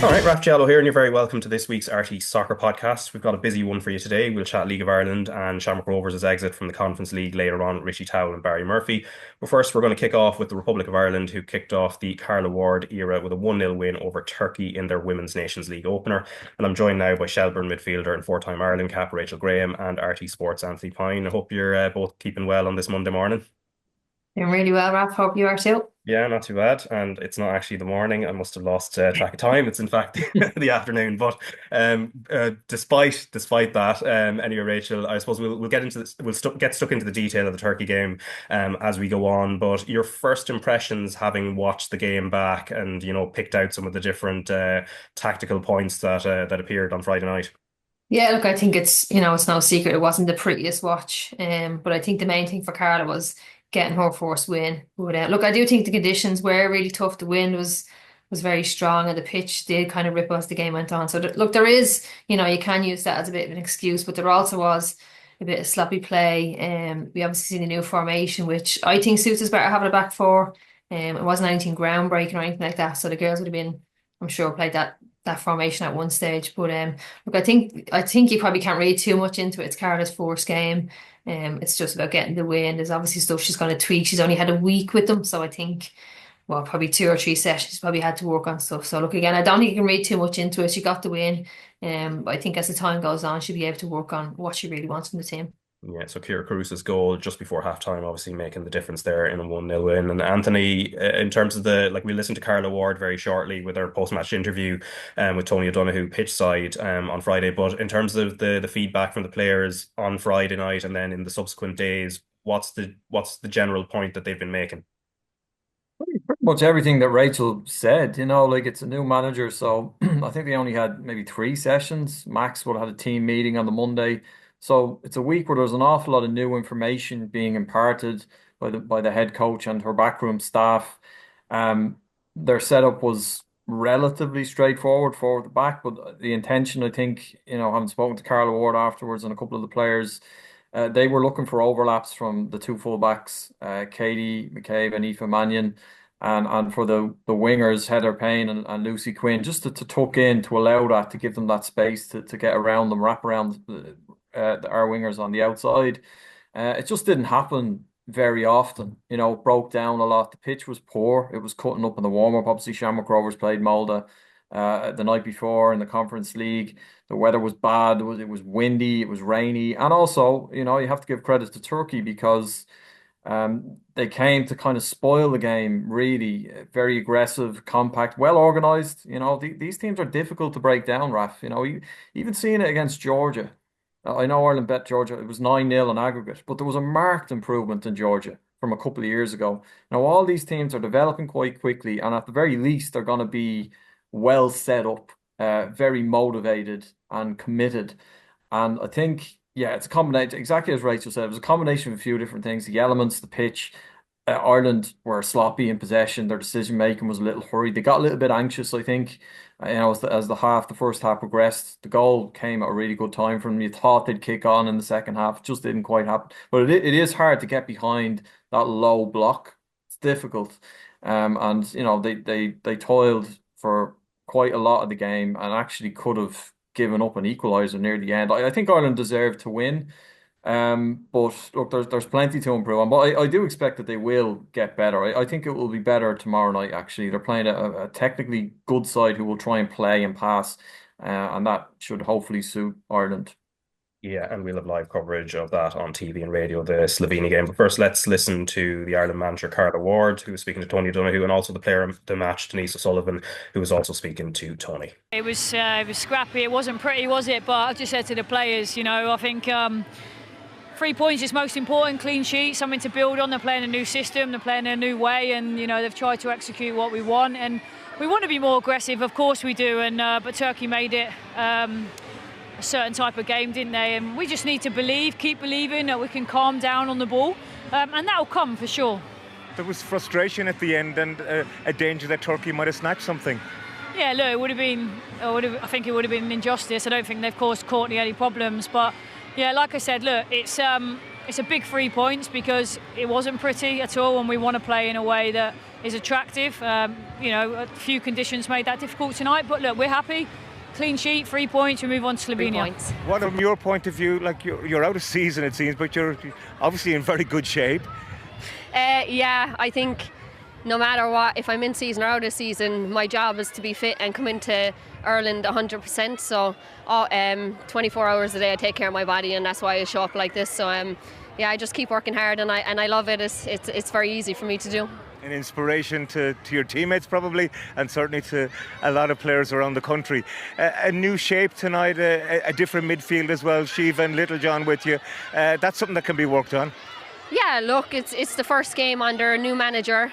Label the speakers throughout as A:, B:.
A: All right, Raf Diallo here, and you're very welcome to this week's RTÉ Soccer Podcast. We've got a busy one for you today. We'll chat League of Ireland and Shamrock Rovers' exit from the Conference League later on, Richie Towell and Barry Murphy. But first, we're going to kick off with the Republic of Ireland, who kicked off the Carla Ward era with a 1-0 win over Turkey in their Women's Nations League opener. And I'm joined now by Shelbourne midfielder and four-time Ireland cap Rachel Graham and RT Sports Anthony Pyne. I hope you're both keeping well on this Monday morning.
B: Doing really well, Raf. Hope you are too.
A: Yeah, not too bad. And it's not actually the morning. I must have lost track of time. It's in fact the afternoon. But despite that, anyway, Rachel, I suppose we'll get into this. Get stuck into the detail of the Turkey game as we go on. But your first impressions, having watched the game back and picked out some of the different tactical points that appeared on Friday night.
B: Yeah, look, I think it's no secret it wasn't the prettiest watch. But I think the main thing for Carla was getting her first win. But look, I do think the conditions were really tough. The wind was very strong, and the pitch did kind of rip as the game went on. So look, there is, you can use that as a bit of an excuse, but there also was a bit of sloppy play. We obviously seen the new formation, which I think suits us better having a back four. It wasn't anything groundbreaking or anything like that. So the girls would have been, I'm sure, played that formation at one stage. But look, I think you probably can't read too much into it. It's Carla's first game. It's just about getting the win. There's obviously stuff she's going to tweak. She's only had a week with them, so I think, well, probably two or three sessions. Probably had to work on stuff. So look, again, I don't think you can read too much into it. She got the win. But I think as the time goes on, she'll be able to work on what she really wants from the team.
A: Yeah, so Kira Cruz's goal just before halftime, obviously making the difference there in a 1-0 win. And Anthony, in terms of we listened to Carla Ward very shortly with her post-match interview with Tony O'Donoghue pitch side on Friday. But in terms of the feedback from the players on Friday night and then in the subsequent days, what's the general point that they've been making?
C: Pretty much everything that Rachel said, like it's a new manager, so I think they only had maybe three sessions. Max would have had a team meeting on the Monday. So it's a week where there's an awful lot of new information being imparted by the head coach and her backroom staff. Um, their setup was relatively straightforward forward to back, but the intention, I think, having spoken to Carla Ward afterwards and a couple of the players, they were looking for overlaps from the two fullbacks, Katie McCabe and Aoife Mannion, and for the wingers, Heather Payne and Lucy Quinn, just to tuck in to allow that, to give them that space to get around them, wrap around our wingers on the outside. It just didn't happen very often. It broke down a lot. The pitch was poor. It was cutting up in the warm-up. Obviously, Shamrock Rovers played Molde the night before in the Conference League. The weather was bad. It was windy. It was rainy. And also, you have to give credit to Turkey because they came to kind of spoil the game, really. Very aggressive, compact, well organized. These teams are difficult to break down, Raf. Even seeing it against Georgia. I know Ireland bet Georgia. It was 9-0 on aggregate, but there was a marked improvement in Georgia from a couple of years ago. Now, all these teams are developing quite quickly, and at the very least, they're going to be well set up, very motivated and committed. And I think, yeah, it's a combination, exactly as Rachel said, it was a combination of a few different things, the elements, the pitch. Ireland were sloppy in possession. Their decision making was a little hurried. They got a little bit anxious, I think, as the first half progressed. The goal came at a really good time from them. You thought they'd kick on in the second half. It just didn't quite happen. But it is hard to get behind that low block. It's difficult. And they toiled for quite a lot of the game and actually could have given up an equaliser near the end. I think Ireland deserved to win. But look, there's plenty to improve on. But I do expect that they will get better. I think it will be better tomorrow night, actually. They're playing a technically good side who will try and play and pass, and that should hopefully suit Ireland.
A: Yeah, and we'll have live coverage of that on TV and radio, the Slovenia game. But first, let's listen to the Ireland manager, Carla Ward, who was speaking to Tony O'Donoghue, and also the player of the match, Denise O'Sullivan, who was also speaking to Tony.
D: It was scrappy. It wasn't pretty, was it? But I just said to the players, I think 3 points is most important, clean sheet, something to build on. They're playing a new system, they're playing a new way, and they've tried to execute what we want. And we want to be more aggressive, of course we do. And but Turkey made it a certain type of game, didn't they? And we just need to keep believing that we can calm down on the ball, and that'll come for sure.
E: There was frustration at the end and a danger that Turkey might have snatched something.
D: Yeah, look, it would have been. I think it would have been an injustice. I don't think they've caused Courtney any problems, but. Yeah, like I said, look, it's it's a big 3 points because it wasn't pretty at all, and we want to play in a way that is attractive. A few conditions made that difficult tonight, but look, we're happy. Clean sheet, 3 points, we move on to Slovenia.
E: What, from your point of view, like you're out of season it seems, but you're obviously in very good shape.
F: Yeah, I think no matter what, if I'm in season or out of season, my job is to be fit and come into Ireland 100%. So 24 hours a day I take care of my body, and that's why I show up like this. So I just keep working hard, and I love it. It's very easy for me to do.
E: An inspiration to your teammates probably, and certainly to a lot of players around the country. A new shape tonight, a different midfield as well, Shiva and Littlejohn with you. That's something that can be worked on.
F: Yeah, look, it's the first game under a new manager.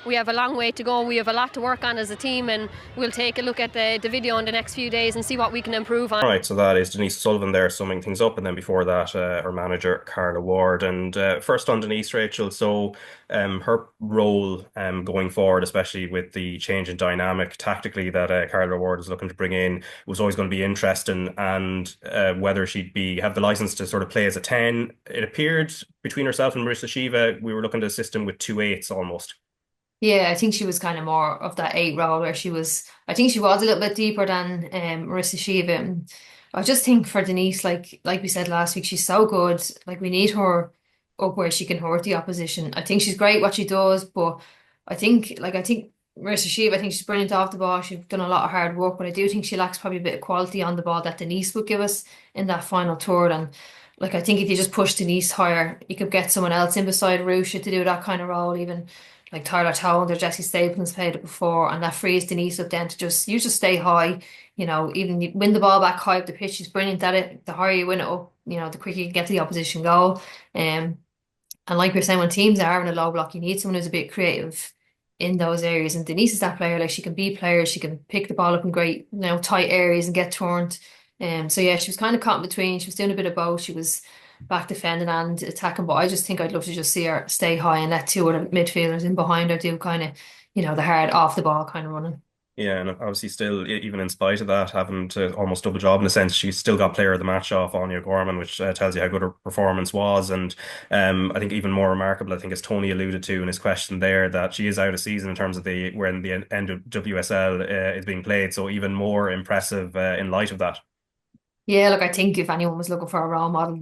F: We have a long way to go. We have a lot to work on as a team, and we'll take a look at the video in the next few days and see what we can improve on.
A: All right, so that is Denise Sullivan there summing things up, and then before that, our manager, Carla Ward. And first on Denise, Rachel, so her role going forward, especially with the change in dynamic tactically that Carla Ward is looking to bring in, was always going to be interesting, and whether she'd have the license to sort of play as a 10. It appeared between herself and Marissa Shiva, we were looking at a system with 2 8s almost.
B: Yeah, I think she was kind of more of that 8 role where I think she was a little bit deeper than Marissa Shiva. And I just think for Denise, like we said last week, she's so good. Like, we need her up where she can hurt the opposition. I think she's great what she does, but I think Marissa Shiva, I think she's brilliant off the ball. She's done a lot of hard work, but I do think she lacks probably a bit of quality on the ball that Denise would give us in that final third. And I think if you just push Denise higher, you could get someone else in beside Rusha to do that kind of role, even like Tyler Towell or Jessie Stapleton's played it before, and that frees Denise up then to just stay high, even you win the ball back high up the pitch. She's brilliant at it. The higher you win it up, the quicker you can get to the opposition goal. And like we are saying, when teams are in a low block, you need someone who's a bit creative in those areas. And Denise is that player. Like, she can be players, she can pick the ball up in great, tight areas and get turned. So yeah, she was kind of caught in between. She was doing a bit of both. She was back defending and attacking, but I just think I'd love to just see her stay high and let 2 of the midfielders in behind her do kind of, the hard off the ball kind of running.
A: Yeah, and obviously still, even in spite of that, having to almost double job in a sense, she's still got player of the match off Anya Gorman, which tells you how good her performance was. And I think even more remarkable, I think, as Tony alluded to in his question there, that she is out of season in terms of when the end of WSL is being played. So even more impressive in light of that.
B: Yeah, look, I think if anyone was looking for a role model,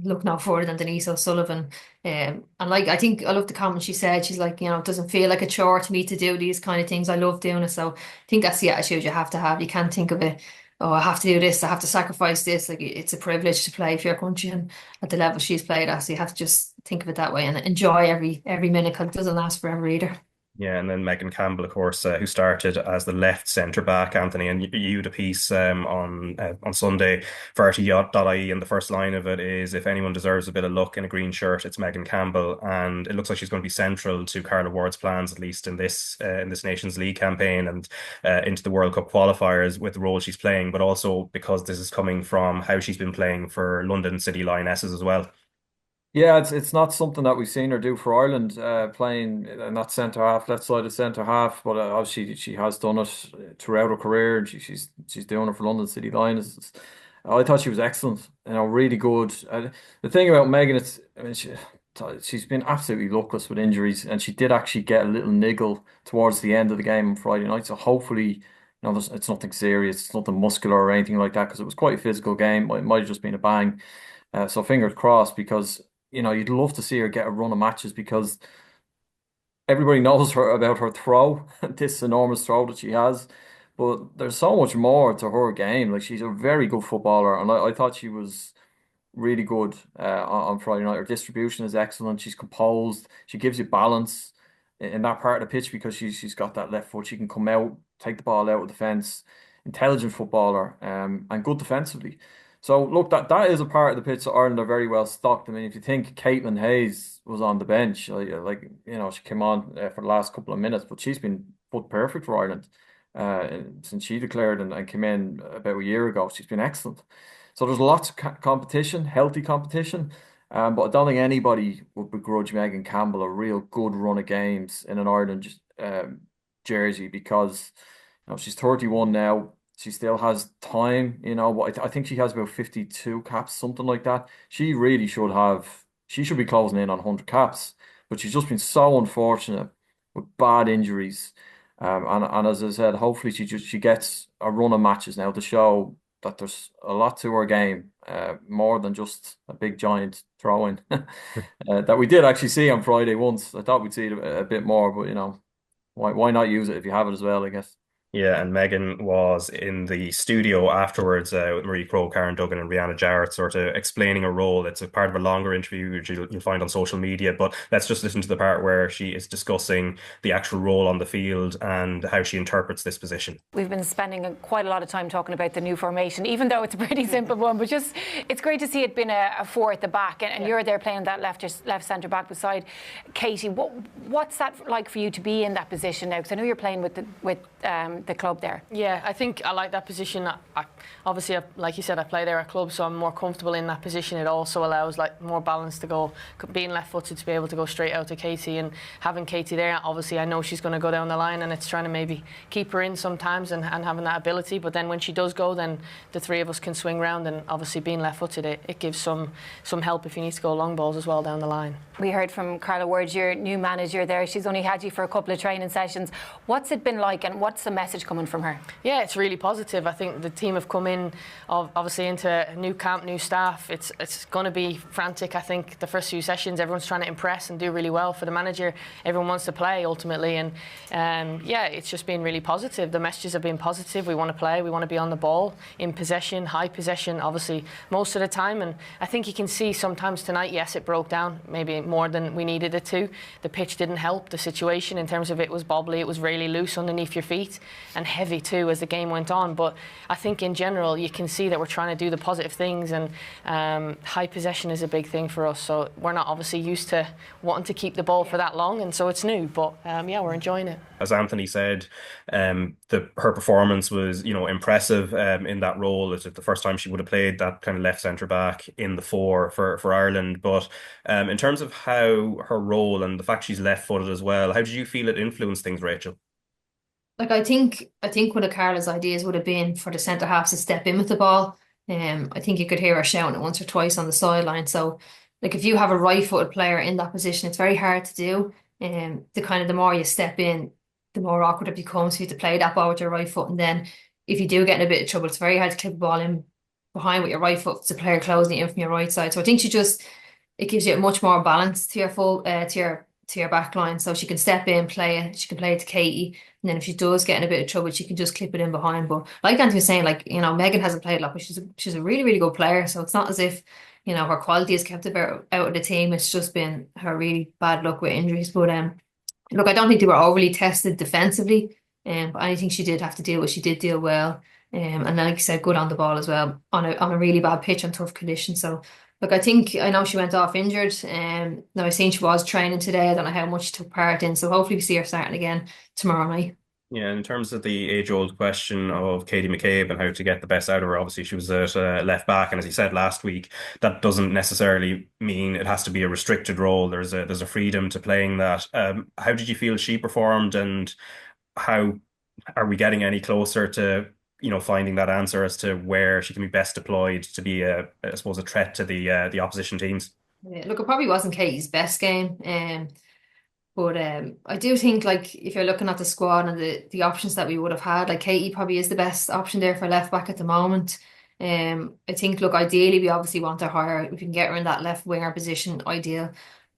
B: look no further than Denise O'Sullivan. And I think I love the comment she said. She's like, it doesn't feel like a chore to me to do these kind of things. I love doing it. So I think that's the attitude you have to have. You can't think of it, oh, I have to do this, I have to sacrifice this. Like, it's a privilege to play for your country and at the level she's played at. So you have to just think of it that way and enjoy every minute, because it doesn't last forever either.
A: Yeah, and then Megan Campbell, of course, who started as the left centre back. Anthony, and you had a piece on Sunday for RTÉ.ie, and the first line of it is, if anyone deserves a bit of luck in a green shirt, it's Megan Campbell. And it looks like she's going to be central to Carla Ward's plans, at least in this Nations League campaign and into the World Cup qualifiers with the role she's playing, but also because this is coming from how she's been playing for London City Lionesses as well.
C: Yeah, it's not something that we've seen her do for Ireland, playing in that centre half, left side of centre half. But obviously she has done it throughout her career, and she's doing it for London City Lions. I thought she was excellent, really good. The thing about Megan, she's been absolutely luckless with injuries, and she did actually get a little niggle towards the end of the game on Friday night. So hopefully, it's nothing serious, it's nothing muscular or anything like that, because it was quite a physical game. It might have just been a bang. So fingers crossed, because you'd love to see her get a run of matches, because everybody knows about her throw, this enormous throw that she has. But there's so much more to her game. Like, she's a very good footballer, and I thought she was really good on Friday night. Her distribution is excellent. She's composed. She gives you balance in that part of the pitch, because she's got that left foot. She can come out, take the ball out of defence. Intelligent footballer, and good defensively. So look, that is a part of the pitch that Ireland are very well stocked. I mean, if you think Caitlin Hayes was on the bench, she came on for the last couple of minutes, but she's been foot perfect for Ireland since she declared and came in about a year ago. She's been excellent. So there's lots of competition, healthy competition, but I don't think anybody would begrudge Megan Campbell a real good run of games in an Ireland jersey, because she's 31 now. She still has time, but I think she has about 52 caps, something like that. She really should have she should be closing in on 100 caps, but she's just been so unfortunate with bad injuries. And as I said, hopefully she gets a run of matches now to show that there's a lot to her game, more than just a big giant throw-in that we did actually see on Friday once. I thought we'd see it a bit more, but why not use it if you have it as well, I guess.
A: Yeah, and Megan was in the studio afterwards with Marie Crowe, Karen Duggan, and Rihanna Jarrett, sort of explaining her role. It's a part of a longer interview which you'll find on social media, but let's just listen to the part where she is discussing the actual role on the field and how she interprets this position.
G: We've been spending quite a lot of time talking about the new formation, even though it's a pretty simple one, but just it's great to see it being a four at the back, and you're there playing that left centre back beside Katie. What's that like for you to be in that position now? Because I know you're playing with the club there.
H: Yeah, I think I like that position. Obviously, like you said, I play there at club, so I'm more comfortable in that position. It also allows like more balance to go, being left-footed, to be able to go straight out to Katie, and having Katie there, obviously I know she's going to go down the line, and it's trying to maybe keep her in sometimes and having that ability, but then when she does go, then the three of us can swing round, and obviously being left-footed, it gives some help if you need to go long balls as well down the line.
G: We heard from Carla Ward, your new manager there. She's only had you for a couple of training sessions. What's it been like, and what's the message coming from her?
H: Yeah, it's really positive. I think the team have come in, obviously, into a new camp, new staff. It's going to be frantic. I think the first few sessions, everyone's trying to impress and do really well for the manager. Everyone wants to play ultimately, and yeah, it's just been really positive. The messages have been positive. We want to play. We want to be on the ball, in possession, high possession, obviously most of the time. And I think you can see sometimes tonight, yes, it broke down, maybe more than we needed it to. The pitch didn't help the situation in terms of it was bobbly, it was really loose underneath your feet and heavy too as the game went on. But I think in general you can see that we're trying to do the positive things, and high possession is a big thing for us. So we're not obviously used to wanting to keep the ball for that long, and so it's new. But yeah, we're enjoying it.
A: As Anthony said, her performance was, impressive in that role. It's the first time she would have played that kind of left centre back in the four for Ireland. But in terms of how her role and the fact she's left footed as well, how did you feel it influenced things, Rachel?
B: Like I think one of Carla's ideas would have been for the centre halves to step in with the ball. I think you could hear her shouting it once or twice on the sideline. So like if you have a right-footed player in that position, it's very hard to do. The more you step in, the more awkward it becomes for you to play that ball with your right foot. And then if you do get in a bit of trouble, it's very hard to clip the ball in behind with your right foot. It's a player closing it in from your right side. So I think it gives you much more balance to your back line. So she can step in, play it. She can play it to Katie. And then if she does get in a bit of trouble, she can just clip it in behind. But like Anthony was saying, Megan hasn't played a lot, but she's a really, really good player. So it's not as if, her quality has kept her out of the team. It's just been her really bad luck with injuries. But look, I don't think they were overly tested defensively. But anything she did have to deal with, she did deal well. And then, like you said, good on the ball as well on a really bad pitch and tough conditions. So look, I know she went off injured. Now I've seen she was training today. I don't know how much she took part in. So hopefully we see her starting again tomorrow night.
A: Yeah, in terms of the age-old question of Katie McCabe and how to get the best out of her, obviously she was at left back, and as you said last week, that doesn't necessarily mean it has to be a restricted role. There's a freedom to playing that. How did you feel she performed, and how are we getting any closer to finding that answer as to where she can be best deployed to be I suppose a threat to the opposition teams?
B: Yeah, look, it probably wasn't Katie's best game. But I do think, like, if you're looking at the squad and the options that we would have had, like Katie probably is the best option there for left back at the moment. I think, look, ideally we obviously want her higher. If we can get her in that left winger position, ideal.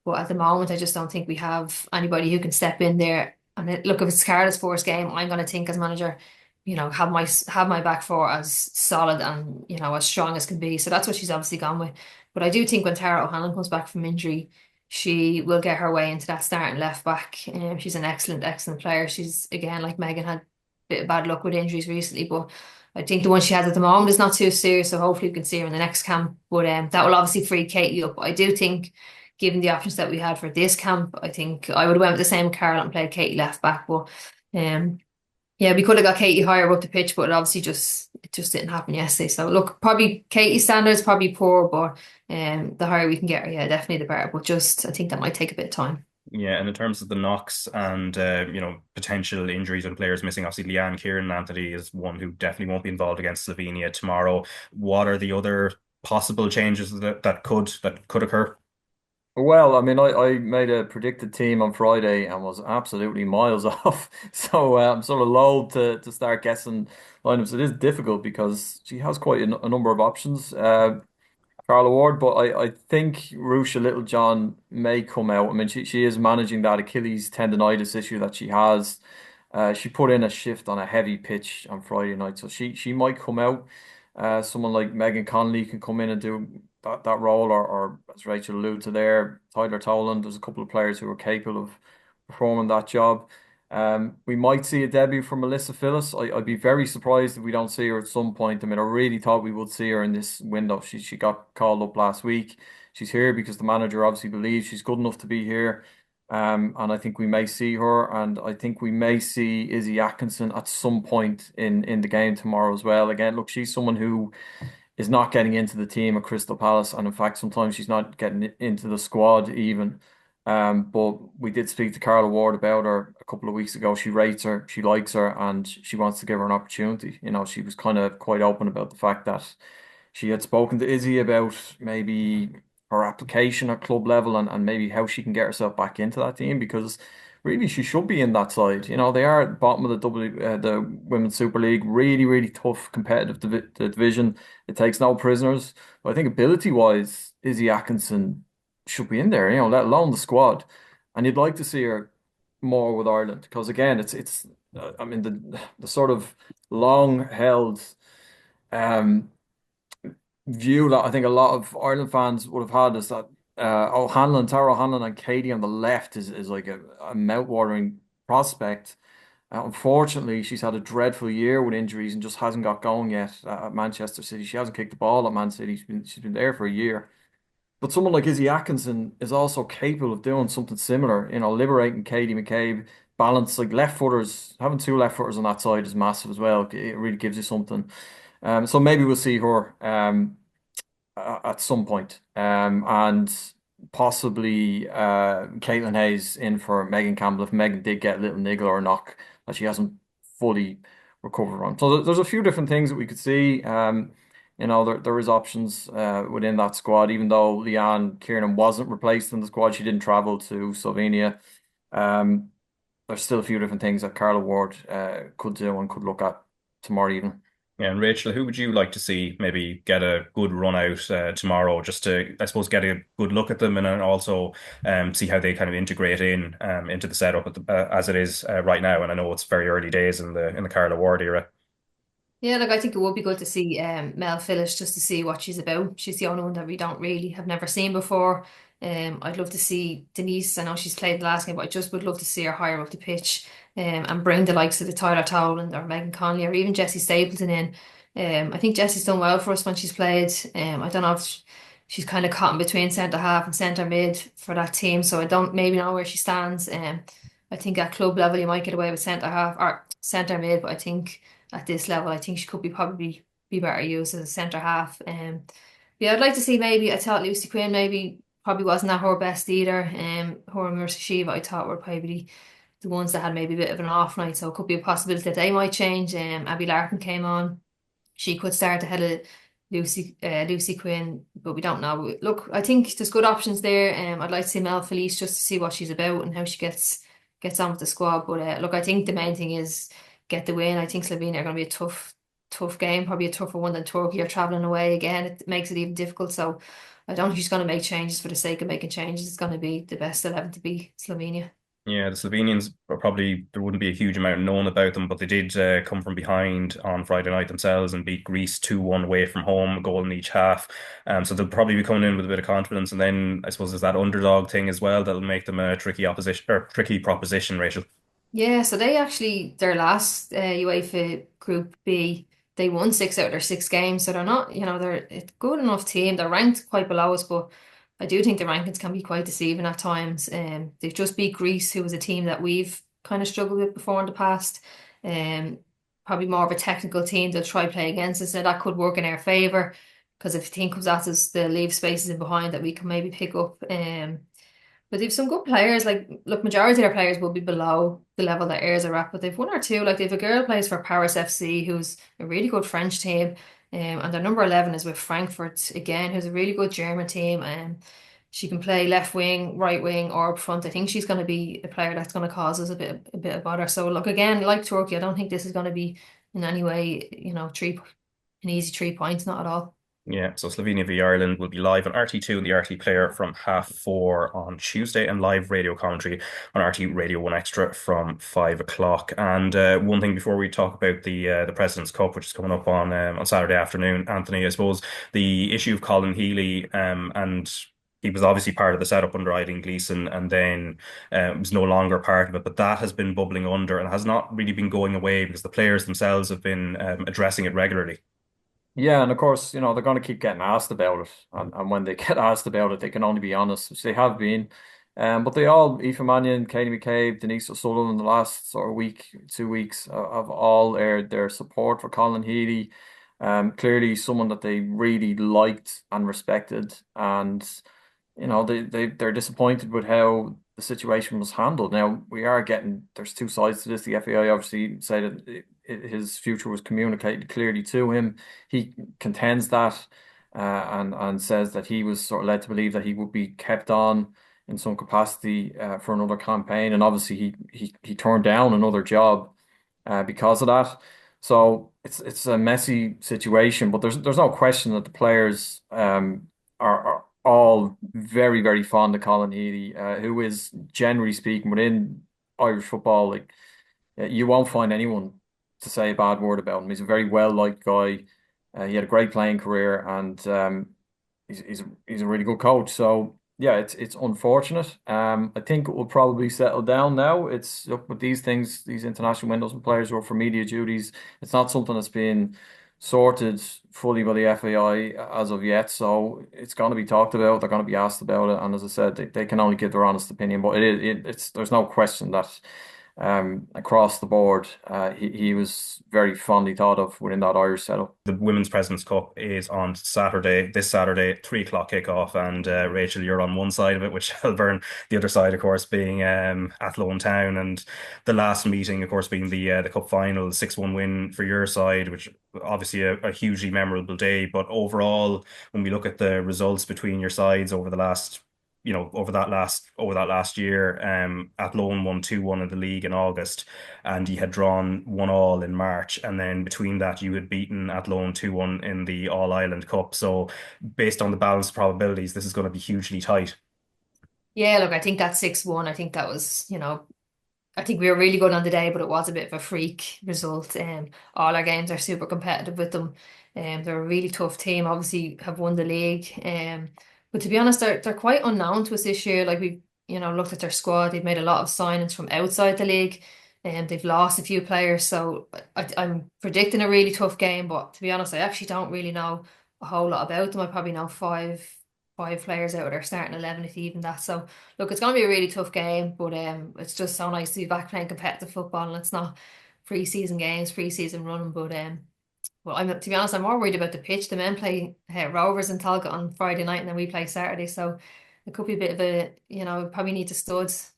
B: But at the moment, I just don't think we have anybody who can step in there. And look, if it's Carla's first game, I'm going to think as manager, have my back four as solid and as strong as can be. So that's what she's obviously gone with. But I do think when Tara O'Hanlon comes back from injury, she will get her way into that starting left back. She's an excellent player. She's, again, like Megan, had a bit of bad luck with injuries recently, but I think the one she has at the moment is not too serious, so hopefully we can see her in the next camp. But that will obviously free Katie up. I do think, given the options that we had for this camp, I think I would have went with the same Carla and played Katie left back. But yeah, we could have got Katie higher up the pitch, but it just didn't happen yesterday. So look, probably Katie's standards probably poor, but the higher we can get her, yeah, definitely the better. But I think that might take a bit of time.
A: Yeah, and in terms of the knocks and potential injuries and players missing, obviously Leanne Kieran Anthony is one who definitely won't be involved against Slovenia tomorrow. What are the other possible changes that could occur?
C: Well, I mean, I made a predicted team on Friday and was absolutely miles off. So I'm sort of loath to start guessing lineups. It is difficult because she has quite a number of options. Carla Ward, but I think Rusha Littlejohn may come out. I mean, she is managing that Achilles tendonitis issue that she has. She put in a shift on a heavy pitch on Friday night, so she might come out. Someone like Megan Connolly can come in and do that role, or as Rachel alluded to there, Tyler Toland. There's a couple of players who are capable of performing that job. We might see a debut from Melissa Phillips. I'd be very surprised if we don't see her at some point. I mean, I really thought we would see her in this window. She got called up last week. She's here because the manager obviously believes she's good enough to be here. And I think we may see her, and I think we may see Izzy Atkinson at some point in the game tomorrow as well. Again, look, she's someone who is not getting into the team at Crystal Palace, and in fact, sometimes she's not getting into the squad even. But we did speak to Carla Ward about her a couple of weeks ago. She rates her, she likes her, and she wants to give her an opportunity. You know, she was kind of quite open about the fact that she had spoken to Izzy about maybe her application at club level and maybe how she can get herself back into that team because really she should be in that side. You know, they are at the bottom of the Women's Super League, really, really tough competitive division. It takes no prisoners. But I think ability wise, Izzy Atkinson should be in there, you know, let alone the squad. And you'd like to see her more with Ireland because again, it's I mean the sort of long held view that I think a lot of Ireland fans would have had is that Tara O'Hanlon and Katie on the left is like a mouth-watering prospect. Unfortunately, she's had a dreadful year with injuries and just hasn't got going yet at Manchester City. She hasn't kicked the ball at Man City. She's been there for a year. But someone like Izzy Atkinson is also capable of doing something similar, you know, liberating Katie McCabe, balance like left footers, having two left footers on that side is massive as well. It really gives you something. So maybe we'll see her at some point. And possibly Caitlin Hayes in for Megan Campbell if Megan did get a little niggle or knock that she hasn't fully recovered from. So there's a few different things that we could see. You know, there is options within that squad, even though Leanne Kiernan wasn't replaced in the squad, she didn't travel to Slovenia. There's still a few different things that Carla Ward could do and could look at tomorrow evening.
A: Yeah, and Rachel, who would you like to see maybe get a good run out tomorrow, just to, I suppose, get a good look at them and then also see how they kind of integrate into the setup as it is right now? And I know it's very early days in the Carla Ward era.
B: Yeah, like I think it would be good to see Mel Phillips just to see what she's about. She's the only one that we don't really have never seen before. I'd love to see Denise. I know she's played the last game, but I just would love to see her higher up the pitch and bring the likes of the Tyler Toland or Megan Conley or even Jessie Stapleton in. I think Jessie's done well for us when she's played. I don't know if she's kind of caught in between centre half and centre mid for that team, so I don't maybe know where she stands. I think at club level you might get away with centre half or centre mid, but I think at this level, I think she could probably be better used as a centre half. Yeah, I'd like to see maybe, I thought Lucy Quinn maybe probably wasn't at her best either. Her and Mercy Shiva I thought were probably the ones that had maybe a bit of an off night, so it could be a possibility that they might change. Abby Larkin came on. She could start ahead of Lucy Quinn, but we don't know. Look, I think there's good options there. I'd like to see Mel Felice just to see what she's about and how she gets on with the squad. But look, I think the main thing is get the win. I think Slovenia are going to be a tough game, probably a tougher one than Turkey. Are travelling away again. It makes it even difficult. So I don't think she's going to make changes for the sake of making changes. It's going to be the best 11 to beat Slovenia.
A: Yeah, the Slovenians are probably, there wouldn't be a huge amount known about them, but they did come from behind on Friday night themselves and beat Greece 2-1 away from home, a goal in each half. So they'll probably be coming in with a bit of confidence. And then I suppose there's that underdog thing as well that'll make them a tricky proposition, Rachel.
B: Yeah, so they actually, their last UEFA Group B, they won 6 out of their 6 games. So they're not, they're a good enough team. They're ranked quite below us, but I do think the rankings can be quite deceiving at times. They've just beat Greece, who was a team that we've kind of struggled with before in the past. Probably more of a technical team. They'll try play against us. Now that could work in our favour because if the team comes at us, they'll leave spaces in behind that we can maybe pick up. But they've some good players. Like, look, majority of their players will be below the level that Ayers are at, but they've one or two. Like, they've a girl plays for Paris FC, who's a really good French team, and their number 11 is with Frankfurt again, who's a really good German team. And She can play left wing, right wing, or up front. I think she's going to be a player that's going to cause us a bit of bother. So look, again, like Turkey, I don't think this is going to be in any way, an easy 3 points, not at all.
A: Yeah, so Slovenia v Ireland will be live on RT2 and the RT Player from 4:30 on Tuesday, and live radio commentary on RT Radio 1 Extra from 5 o'clock. And one thing before we talk about the President's Cup, which is coming up on Saturday afternoon, Anthony, I suppose the issue of Colin Healy, and he was obviously part of the setup under Eileen Gleeson, and then was no longer part of it. But that has been bubbling under and has not really been going away because the players themselves have been addressing it regularly.
C: Yeah, and of course, they're going to keep getting asked about it. And when they get asked about it, they can only be honest, which they have been. But they all, Aoife Mannion, Katie McCabe, Denise O'Sullivan, the last sort of week, 2 weeks, have all aired their support for Colin Healy. Clearly someone that they really liked and respected. And, they're disappointed with how the situation was handled. Now, there's two sides to this. The FAI obviously say that his future was communicated clearly to him. He contends that and says that he was sort of led to believe that he would be kept on in some capacity for another campaign. And obviously he turned down another job because of that. So it's a messy situation, but there's no question that the players are all very, very fond of Colin Healy, who is, generally speaking, within Irish football, like, you won't find anyone to say a bad word about him. He's a very well-liked guy. He had a great playing career, and he's a really good coach. So yeah, it's unfortunate. I think it will probably settle down now. It's up with these things, these international windows and players who are for media duties. It's not something that's been sorted fully by the FAI as of yet. So it's going to be talked about. They're going to be asked about it, and as I said, they can only give their honest opinion. But there's no question that across the board, he was very fondly thought of within that Irish setup.
A: The Women's President's Cup is on this Saturday, 3 o'clock kickoff, and Rachel, you're on one side of it with Shelbourne, the other side, of course, being Athlone Town, and the last meeting, of course, being the cup final, 6-1 win for your side, which obviously a hugely memorable day. But overall, when we look at the results between your sides over the last over that last year, Athlone won 2-1 in the league in August, and you had drawn 1-1 in March, and then between that you had beaten Athlone 2-1 in the All Ireland Cup. So based on the balanced probabilities, this is going to be hugely tight.
B: Yeah, look, I think that 6-1, I think that was, I think we were really good on the day, but it was a bit of a freak result. All our games are super competitive with them. They're a really tough team, obviously have won the league. But to be honest, they're quite unknown to us this year. Like, we've looked at their squad, they've made a lot of signings from outside the league, and they've lost a few players. So I'm predicting a really tough game. But to be honest, I actually don't really know a whole lot about them. I probably know five players out of their starting 11, if even that. So look, it's going to be a really tough game. But it's just so nice to be back playing competitive football, and it's not pre-season games, pre-season running. But well, to be honest, I'm more worried about the pitch. The men play Rovers and Talcott on Friday night, and then we play Saturday. So it could be a bit of a, probably need to studs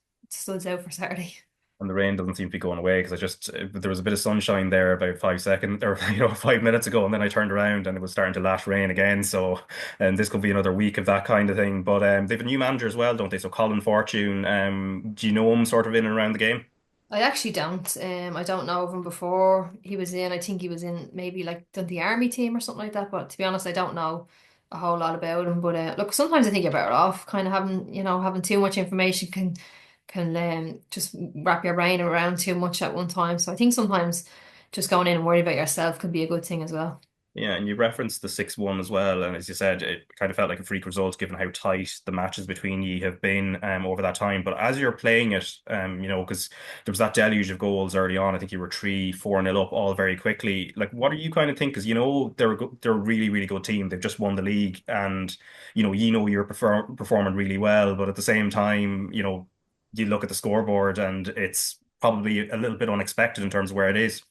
B: out for Saturday.
A: And the rain doesn't seem to be going away, because there was a bit of sunshine there about 5 seconds or 5 minutes ago, and then I turned around and it was starting to lash rain again. So, and this could be another week of that kind of thing. But they've a new manager as well, don't they? So Colin Fortune, do you know him sort of in and around the game?
B: I actually don't. I don't know of him before he was in. I think he was in maybe like the army team or something like that. But to be honest, I don't know a whole lot about him. But look, sometimes I think you're better off kind of having too much information can just wrap your brain around too much at one time. So I think sometimes just going in and worrying about yourself could be a good thing as well.
A: Yeah, and you referenced the 6-1 as well, and as you said, it kind of felt like a freak result given how tight the matches between you have been over that time. But as you're playing it, because there was that deluge of goals early on, I think you were 3-4-0 up all very quickly. Like, what do you kind of think? Because they're a really, really good team. They've just won the league, and you're performing really well. But at the same time, you look at the scoreboard, and it's probably a little bit unexpected in terms of where it is.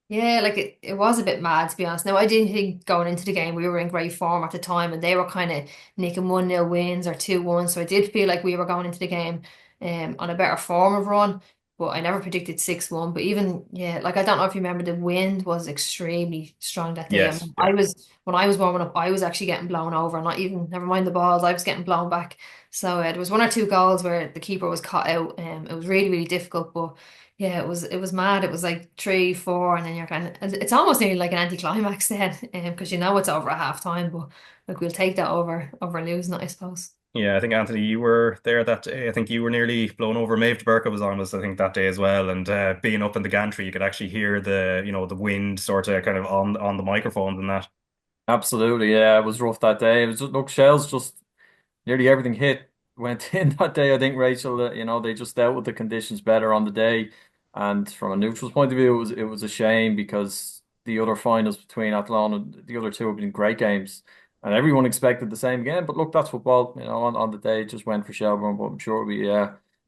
B: Yeah, like it was a bit mad, to be honest. Now, I didn't think going into the game we were in great form at the time, and they were kind of nicking 1-0 wins or 2-1. So I did feel like we were going into the game on a better form of run. but I never predicted 6-1. But even, yeah, like I don't know if you remember, the wind was extremely strong that day. I
A: Yes,
B: mean,
A: yeah.
B: when I was warming up, I was actually getting blown over, not even, never mind the balls, I was getting blown back. So there was one or two goals where the keeper was caught out. It was really, really difficult, but yeah, it was mad. It was like 3-4, and then you're kind of, it's almost nearly like an anticlimax then, because you know it's over at half time, but look, we'll take that over losing it, I suppose.
A: Yeah, I think Anthony, you were there that day. I think you were nearly blown over. Maeve Burka was on us, I think, that day as well. And being up in the gantry, you could actually hear the wind sort of kind of on the microphones and that.
C: Absolutely, yeah, it was rough that day. It was just, look, shells just nearly everything went in that day. I think Rachel, they just dealt with the conditions better on the day. And from a neutral's point of view, it was a shame because the other finals between Athlone and the other two have been great games, and everyone expected the same again. But look, that's football. On the day, it just went for Shelbourne, but I'm sure it'll be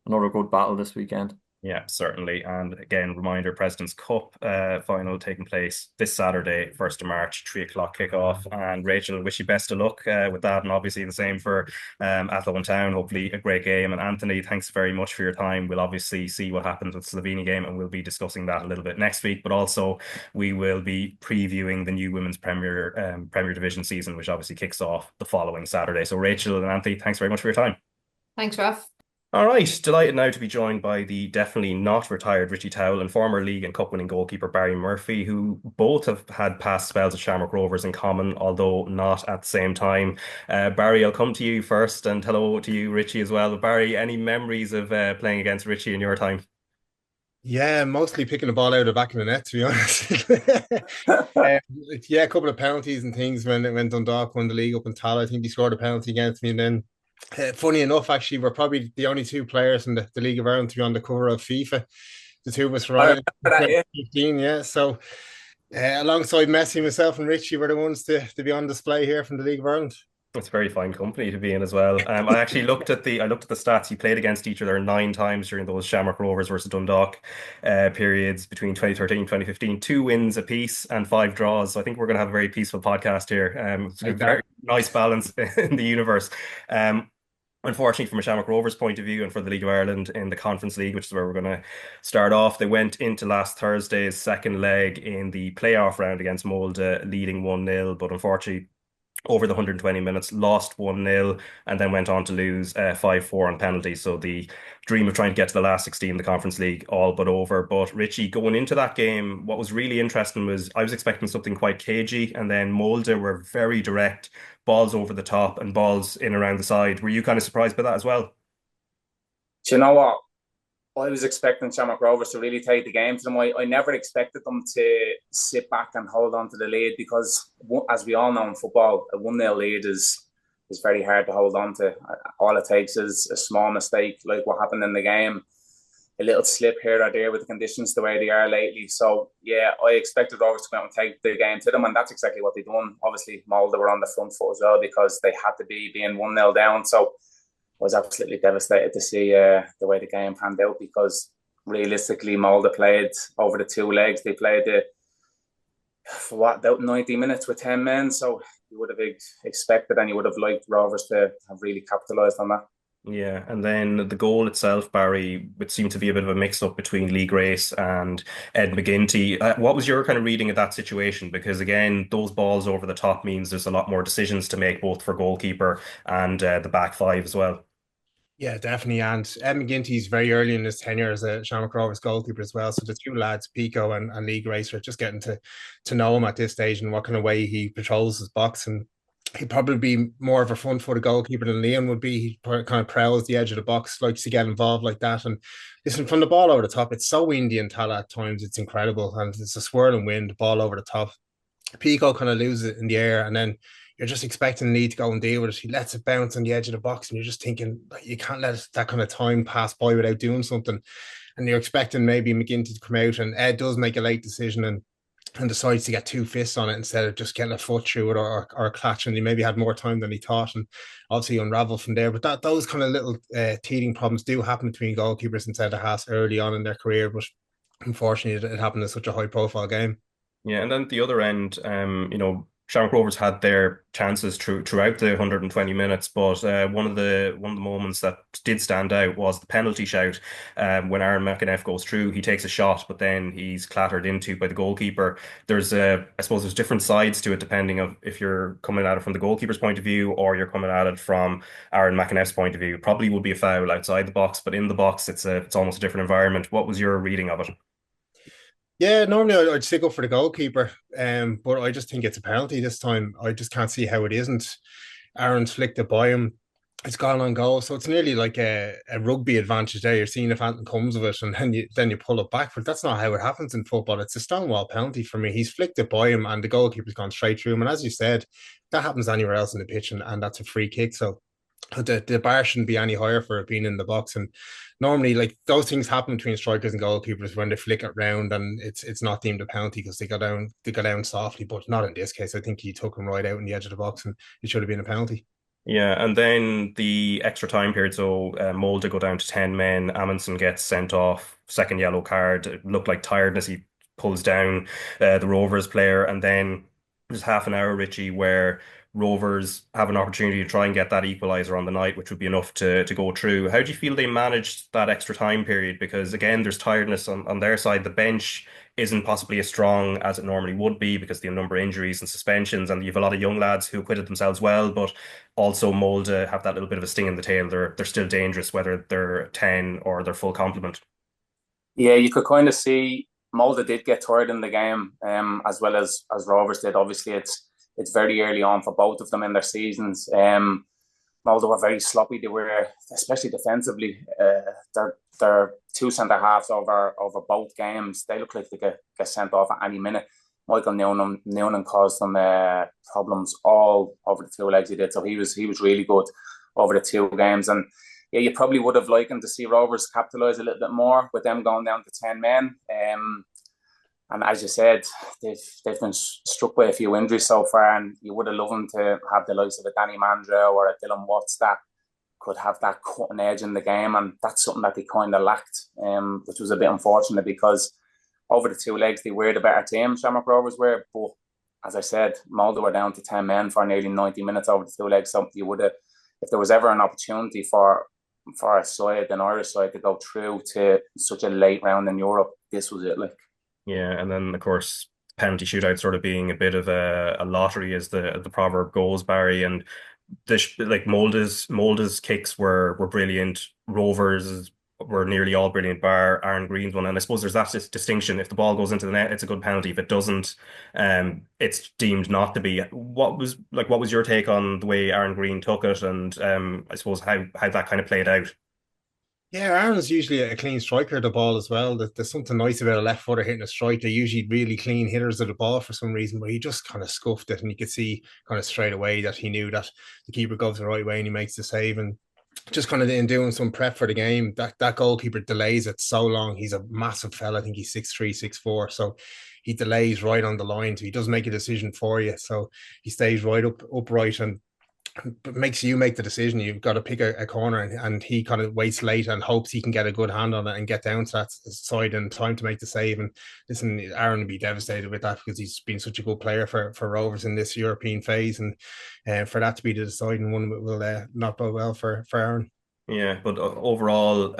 C: another good battle this weekend.
A: Yeah, certainly. And again, reminder, President's Cup final taking place this Saturday, 1st of March, 3 o'clock kickoff. And Rachel, wish you best of luck with that. And obviously the same for Athlone Town. Hopefully a great game. And Anthony, thanks very much for your time. We'll obviously see what happens with the Slovenia game, and we'll be discussing that a little bit next week. But also we will be previewing the new Women's Premier Division season, which obviously kicks off the following Saturday. So Rachel and Anthony, thanks very much for your time.
B: Thanks, Raf.
A: All right, delighted now to be joined by the definitely not retired Richie Towell and former league and cup winning goalkeeper Barry Murphy, who both have had past spells at Shamrock Rovers in common, although not at the same time. Barry, I'll come to you first, and hello to you, Richie, as well. Barry, any memories of playing against Richie in your time?
I: Yeah, mostly picking the ball out of the back of the net, to be honest. Yeah, a couple of penalties and things when Dundalk won the league up in Tala. I think he scored a penalty against me, and then funny enough, actually, we're probably the only two players in the League of Ireland to be on the cover of FIFA. The two of us were on 2015, yeah. So alongside Messi, myself and Richie were the ones to be on display here from the League of Ireland.
A: It's a very fine company to be in as well. I actually looked at the stats. You played against each other 9 times during those Shamrock Rovers versus Dundalk periods between 2013 and 2015. 2 wins apiece and 5 draws. So I think we're going to have a very peaceful podcast here. It's a very nice balance in the universe. Unfortunately, from a Shamrock Rovers point of view and for the League of Ireland in the Conference League, which is where we're going to start off, they went into last Thursday's second leg in the playoff round against Molde, leading 1-0, but unfortunately, over the 120 minutes, lost 1-0 and then went on to lose 5-4 on penalties. So the dream of trying to get to the last 16 in the Conference League all but over. But Richie, going into that game, what was really interesting was I was expecting something quite cagey, and then Molde were very direct, balls over the top and balls in around the side. Were you kind of surprised by that as well?
J: Do you know what? I was expecting Shamrock Rovers to really take the game to them. I never expected them to sit back and hold on to the lead because, as we all know in football, a 1-0 lead is very hard to hold on to. All it takes is a small mistake, like what happened in the game, a little slip here or there with the conditions the way they are lately. So, yeah, I expected Rovers to go out and take the game to them, and that's exactly what they done. Obviously, Molde were on the front foot as well because they had to be being 1-0 down. So, I was absolutely devastated to see the way the game panned out because realistically, Molde played over the 2 legs. They played about 90 minutes with 10 men. So you would have expected and you would have liked Rovers to have really capitalised on that.
A: Yeah, and then the goal itself, Barry, it seemed to be a bit of a mix-up between Lee Grace and Ed McGinty. What was your kind of reading of that situation? Because again, those balls over the top means there's a lot more decisions to make, both for goalkeeper and the back 5 as well.
I: Yeah, definitely. And Ed McGinty's very early in his tenure as a Shamrock Rovers goalkeeper as well. So the 2 lads, Pico and Lee Grace, are just getting to know him at this stage and what kind of way he patrols his box. And he'd probably be more of a front-footed goalkeeper than Liam would be. He kind of prowls the edge of the box, likes to get involved like that. And listen, from the ball over the top, it's so windy in Tala at times, it's incredible. And it's a swirling wind, ball over the top. Pico kind of loses it in the air, and then you're just expecting Lee to go and deal with it. He lets it bounce on the edge of the box, and you're just thinking, you can't let that kind of time pass by without doing something. And you're expecting maybe McGinty to come out, and Ed does make a late decision and decides to get 2 fists on it instead of just getting a foot through it or a clutch, and he maybe had more time than he thought, and obviously unraveled from there. But those kind of little teething problems do happen between goalkeepers in centre halves early on in their career, but unfortunately it happened in such a high profile game.
A: Yeah, and then at the other end, Shamrock Rovers had their chances throughout the 120 minutes, but one of the moments that did stand out was the penalty shout. When Aaron McEneff goes through, he takes a shot, but then he's clattered into by the goalkeeper. I suppose there's different sides to it depending of if you're coming at it from the goalkeeper's point of view or you're coming at it from Aaron McEneff's point of view. Probably would be a foul outside the box, but in the box, it's almost a different environment. What was your reading of it?
I: Yeah, normally I'd stick up for the goalkeeper, but I just think it's a penalty this time. I just can't see how it isn't. Aaron's flicked it by him. It's gone on goal, so it's nearly like a rugby advantage there. You're seeing if anything comes of it, and then you pull it back. But that's not how it happens in football. It's a stonewall penalty for me. He's flicked it by him, and the goalkeeper's gone straight through him. And as you said, that happens anywhere else in the pitch, and that's a free kick. So the bar shouldn't be any higher for it being in the box. And normally, like, those things happen between strikers and goalkeepers when they flick it round, and it's not deemed a penalty because they go down softly. But not in this case. I think he took him right out in the edge of the box, and it should have been a penalty.
A: Yeah, and then the extra time period, so Molde go down to 10 men. Amundsen gets sent off, second yellow card. It looked like tiredness. He pulls down the Rovers player, and then there's half an hour, Richie, where Rovers have an opportunity to try and get that equaliser on the night, which would be enough to go through. How do you feel they managed that extra time period? Because again, there's tiredness on their side. The bench isn't possibly as strong as it normally would be because the number of injuries and suspensions, and you have a lot of young lads who acquitted themselves well, but also Molde have that little bit of a sting in the tail. They're still dangerous whether they're 10 or they're full complement.
J: Yeah, you could kind of see Molde did get tired in the game, as well as Rovers did. Obviously, it's very early on for both of them in their seasons. Molde were very sloppy. They were, especially defensively. Their two centre halves over both games, they look like they get sent off at any minute. Michael Noonan caused them problems all over the two legs he did. So he was really good over the two games. And yeah, you probably would have liked to see Rovers capitalise a little bit more with them going down to 10 men. And as you said, they've been struck by a few injuries so far, and you would have loved them to have the likes of a Danny Mandrow or a Dylan Watts that could have that cutting edge in the game, and that's something that they kind of lacked, which was a bit unfortunate because over the two legs they were the better team, Shamrock Rovers were, but as I said, Molde were down to 10 men for nearly 90 minutes over the two legs, so you would have, if there was ever an opportunity for a side, an Irish side, to go through to such a late round in Europe, this was it, like.
A: Yeah, and then of course penalty shootout sort of being a bit of a lottery, as the proverb goes, Barry. And like Molde's kicks were brilliant. Rovers were nearly all brilliant, bar Aaron Green's one. And I suppose there's that distinction: if the ball goes into the net, it's a good penalty. If it doesn't, it's deemed not to be. What was your take on the way Aaron Green took it, and I suppose how that kind of played out?
I: Yeah, Aaron's usually a clean striker of the ball as well. There's something nice about a left footer hitting a strike. They're usually really clean hitters of the ball for some reason, but he just kind of scuffed it, and you could see kind of straight away that he knew that the keeper goes the right way and he makes the save. And just kind of in doing some prep for the game, that goalkeeper delays it so long. He's a massive fella. I think he's 6'3", 6'4". So he delays right on the line. So he doesn't make a decision for you. So he stays right upright and makes you make the decision. You've got to pick a corner, and he kind of waits late and hopes he can get a good hand on it and get down to that side in time to make the save. And listen, Aaron would be devastated with that because he's been such a good player for Rovers in this European phase, and for that to be the deciding one will not bode well for Aaron.
A: Yeah, but overall,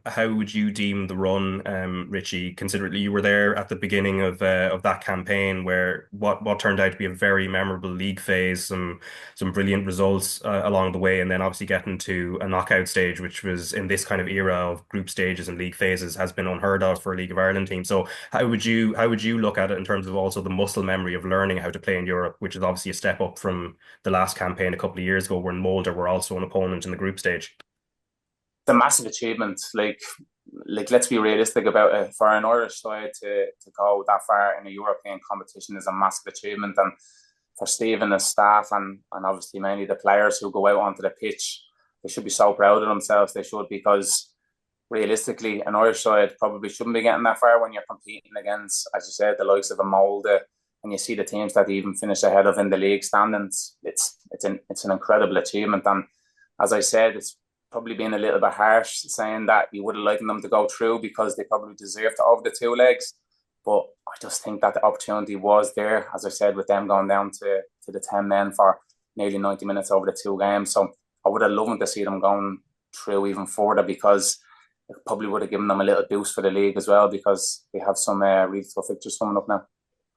A: how would you deem the run, Richie? Considering you were there at the beginning of that campaign, where what turned out to be a very memorable league phase, some brilliant results along the way, and then obviously getting to a knockout stage, which was in this kind of era of group stages and league phases has been unheard of for a League of Ireland team. So how would you look at it in terms of also the muscle memory of learning how to play in Europe, which is obviously a step up from the last campaign a couple of years ago, when Molde were also an opponent in the group stage?
J: The massive achievement, like let's be realistic about it. For an Irish side to go that far in a European competition is a massive achievement, and for Steve and his staff and obviously mainly the players who go out onto the pitch, they should be so proud of themselves. They should, because realistically an Irish side probably shouldn't be getting that far when you're competing against, as you said, the likes of a Molde, and you see the teams that they even finish ahead of in the league standings. It's an incredible achievement, and as I said, it's probably being a little bit harsh saying that you would have liked them to go through because they probably deserved to over the two legs. But I just think that the opportunity was there, as I said, with them going down to the 10 men for nearly 90 minutes over the 2 games. So I would have loved to see them going through even further, because it probably would have given them a little boost for the league as well, because they have some really tough fixtures coming up now.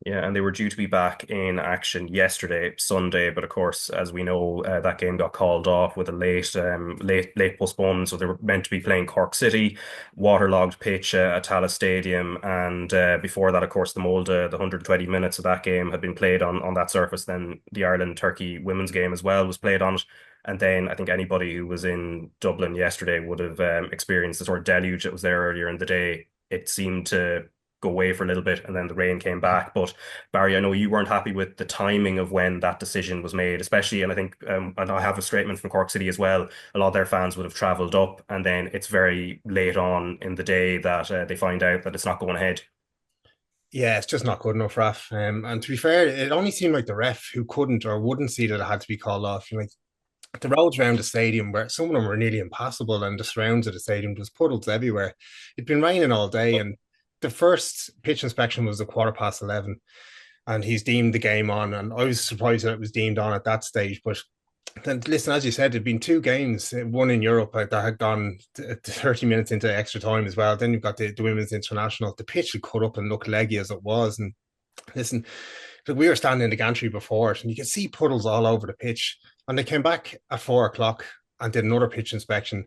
A: Yeah, and they were due to be back in action yesterday, Sunday, but of course, as we know, that game got called off with a late postponement. So they were meant to be playing Cork City, waterlogged pitch at Tallaght Stadium, and before that, of course, the Molde, the 120 minutes of that game had been played on that surface. Then the Ireland-Turkey women's game as well was played on it. And then I think anybody who was in Dublin yesterday would have experienced the sort of deluge that was there earlier in the day. It seemed to go away for a little bit and then the rain came back. But Barry, I know you weren't happy with the timing of when that decision was made, especially, and I think, and I have a statement from Cork City as well, a lot of their fans would have travelled up, and then it's very late on in the day that they find out that it's not going ahead.
I: Yeah, it's just not good enough, Raf. And to be fair, it only seemed like the ref who couldn't or wouldn't see that it had to be called off. Like, the roads around the stadium, where some of them were nearly impassable, and the surrounds of the stadium, there was puddles everywhere. It'd been raining all day, and the first pitch inspection was at 11:15, and he's deemed the game on. And I was surprised that it was deemed on at that stage. But then, listen, as you said, there'd been 2 games, one in Europe that had gone 30 minutes into extra time as well. Then you've got the Women's International. The pitch had cut up and looked leggy as it was. And listen, we were standing in the gantry before it, and you could see puddles all over the pitch. And they came back at 4 o'clock and did another pitch inspection.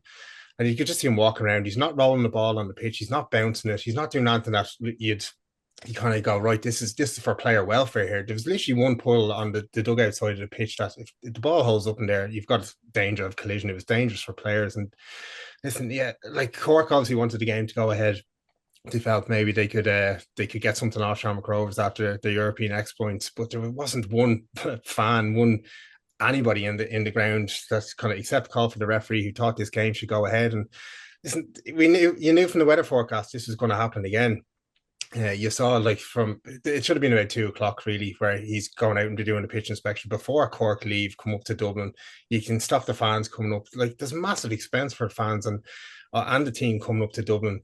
I: And you could just see him walking around. He's not rolling the ball on the pitch. He's not bouncing it. He's not doing anything that you kind of go, right, this is for player welfare here. There was literally one pull on the dugout side of the pitch that if the ball holds up in there, you've got danger of collision. It was dangerous for players. And listen, yeah, like Cork obviously wanted the game to go ahead. They felt maybe they could get something off Shamrock Rovers after the European exploits, but there wasn't one fan, anybody in the ground that's kind of except call for the referee who thought this game should go ahead. And listen, you knew from the weather forecast this was going to happen again. You saw, like, it should have been about 2 o'clock really, where he's going out and doing the pitch inspection before Cork leave, come up to Dublin. You can stop the fans coming up. Like, there's massive expense for fans and the team coming up to Dublin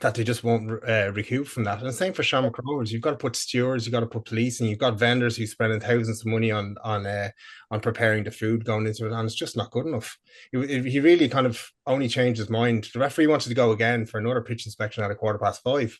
I: that they just won't recoup from that. And the same for Shamrock Rovers. You've got to put stewards, you've got to put police, and you've got vendors who spending thousands of money on preparing the food going into it, and it's just not good enough. He really kind of only changed his mind. The referee wanted to go again for another pitch inspection at 5:15.